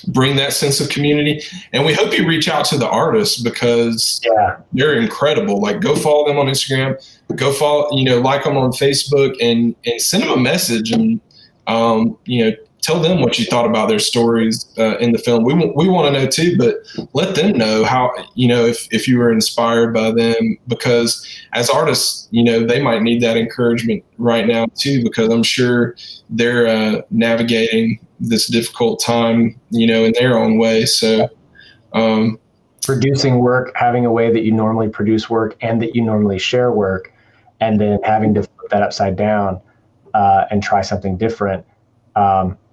bring that sense of community. And we hope you reach out to the artists, because they're incredible. Like, go follow them on Instagram, go follow, like them on Facebook, and send them a message, and, tell them what you thought about their stories in the film. We want to know too, but let them know how, if you were inspired by them, because as artists, they might need that encouragement right now too, because I'm sure they're navigating this difficult time, in their own way. So producing work, having a way that you normally produce work and that you normally share work, and then having to flip that upside down and try something different.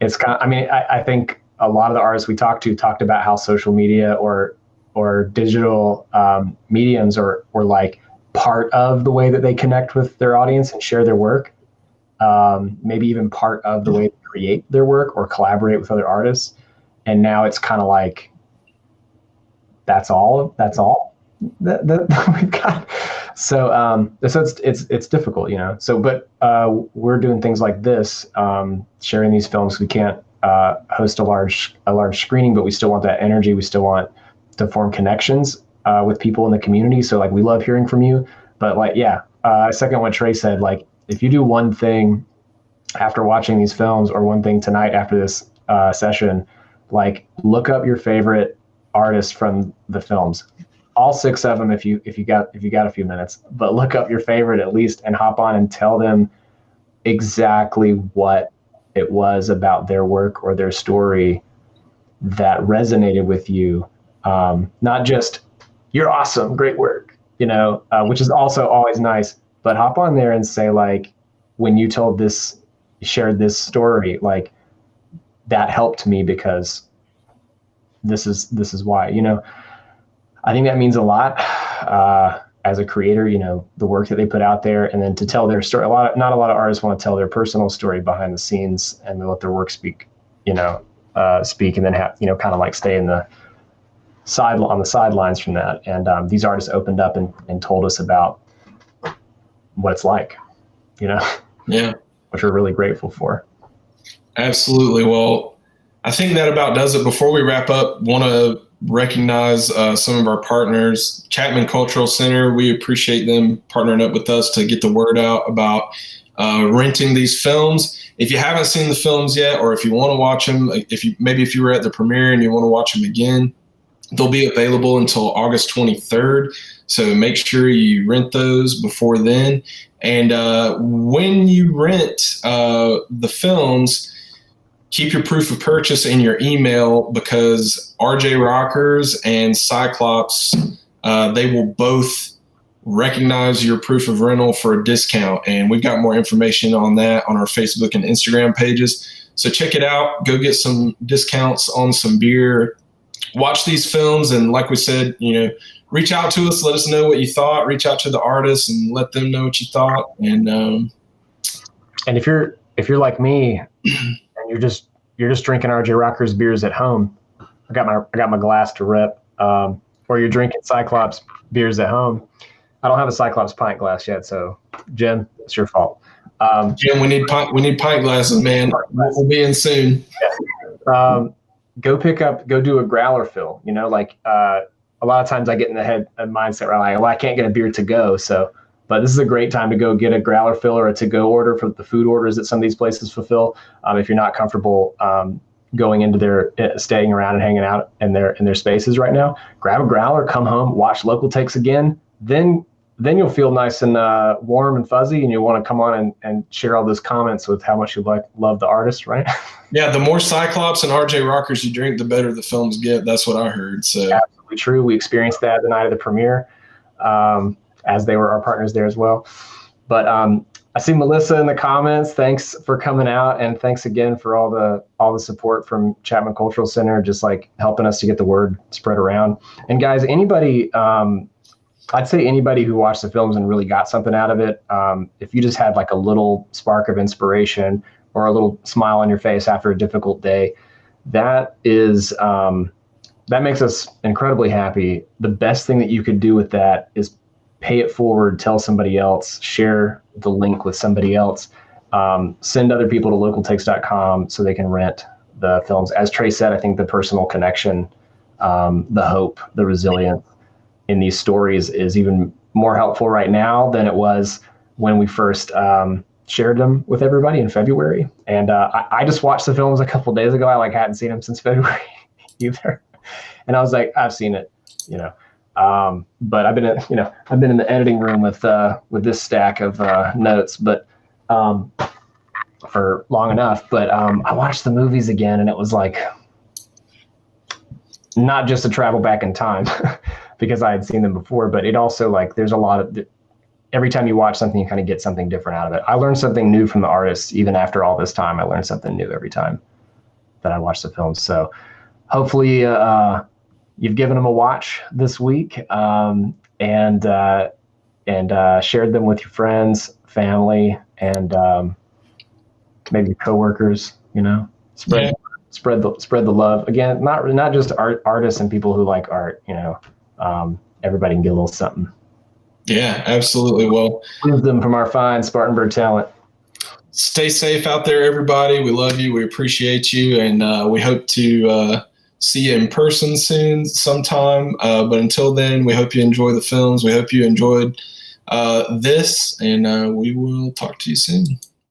It's kind of, I think a lot of the artists we talked about how social media or digital mediums were like part of the way that they connect with their audience and share their work. Maybe even part of the way they create their work or collaborate with other artists. And now it's kind of like, that's all that we've got. So it's difficult, So, but we're doing things like this, sharing these films. We can't host a large screening, but we still want that energy. We still want to form connections with people in the community. So like, we love hearing from you. But like, second what Trey said, like, if you do one thing after watching these films, or one thing tonight after this session, like, look up your favorite artists from the films. All 6 of them, if you got a few minutes, but look up your favorite at least, and hop on and tell them exactly what it was about their work or their story that resonated with you. Not just, you're awesome, great work, which is also always nice, but hop on there and say, like, when you shared this story, like, that helped me because this is why, I think that means a lot as a creator, the work that they put out there, and then to tell their story. Not a lot of artists want to tell their personal story behind the scenes and let their work speak, and then have, kind of like stay on the sidelines from that. And these artists opened up and told us about what it's like, Yeah, which we're really grateful for. Absolutely. Well, I think that about does it. Before we wrap up, want to recognize some of our partners. Chapman Cultural Center, we appreciate them partnering up with us to get the word out about renting these films. If you haven't seen the films yet, or if you want to watch them, if you were at the premiere and you want to watch them again, they'll be available until August 23rd. So make sure you rent those before then. And when you rent the films, keep your proof of purchase in your email, because RJ Rockers and Cyclops, they will both recognize your proof of rental for a discount. And we've got more information on that on our Facebook and Instagram pages. So check it out. Go get some discounts on some beer. Watch these films. And like we said, reach out to us. Let us know what you thought. Reach out to the artists and let them know what you thought. And if you're like me, and you're just drinking RJ Rockers beers at home, I got my glass to rip, or you're drinking Cyclops beers at home. I don't have a Cyclops pint glass yet, so Jim, it's your fault. Jim, we need pint glasses, man. We'll be in soon. Yeah. Go do a growler fill. A lot of times I get in the mindset where I'm like, I can't get a beer to go, but this is a great time to go get a growler fill or a to-go order for the food orders that some of these places fulfill. If you're not comfortable going into their staying around and hanging out in their spaces right now, grab a growler, come home, watch Local Takes again. Then you'll feel nice and warm and fuzzy, and you'll want to come on and share all those comments with how much you love the artist, right? Yeah, the more Cyclops and RJ Rockers you drink, the better the films get. That's what I heard. So absolutely true. We experienced that the night of the premiere, as they were our partners there as well. But I see Melissa in the comments. Thanks for coming out, and thanks again for all the support from Chapman Cultural Center, just like helping us to get the word spread around. And guys, anybody, I'd say anybody who watched the films and really got something out of it, if you just had like a little spark of inspiration or a little smile on your face after a difficult day, that makes us incredibly happy. The best thing that you could do with that is pay it forward, tell somebody else, share the link with somebody else, send other people to localtakes.com so they can rent the films. As Trey said, I think the personal connection, the hope, the resilience in these stories is even more helpful right now than it was when we first shared them with everybody in February. And I just watched the films a couple days ago. I hadn't seen them since February either. And I was like, I've seen it, but I've been in the editing room with this stack of notes, but for long enough. But I watched the movies again, and it was like not just to travel back in time because I had seen them before, but it also there's a lot of every time you watch something, you kind of get something different out of it. I learned something new from the artists, even after all this time. I learned something new every time that I watch the films. So hopefully you've given them a watch this week, and shared them with your friends, family, and maybe coworkers. Spread the love. Again, not just artists and people who like art. Everybody can get a little something. Yeah, absolutely. Well, wisdom from our fine Spartanburg talent. Stay safe out there, everybody. We love you. We appreciate you, and we hope to see you in person soon sometime. But until then, we hope you enjoy the films. We hope you enjoyed this, and we will talk to you soon.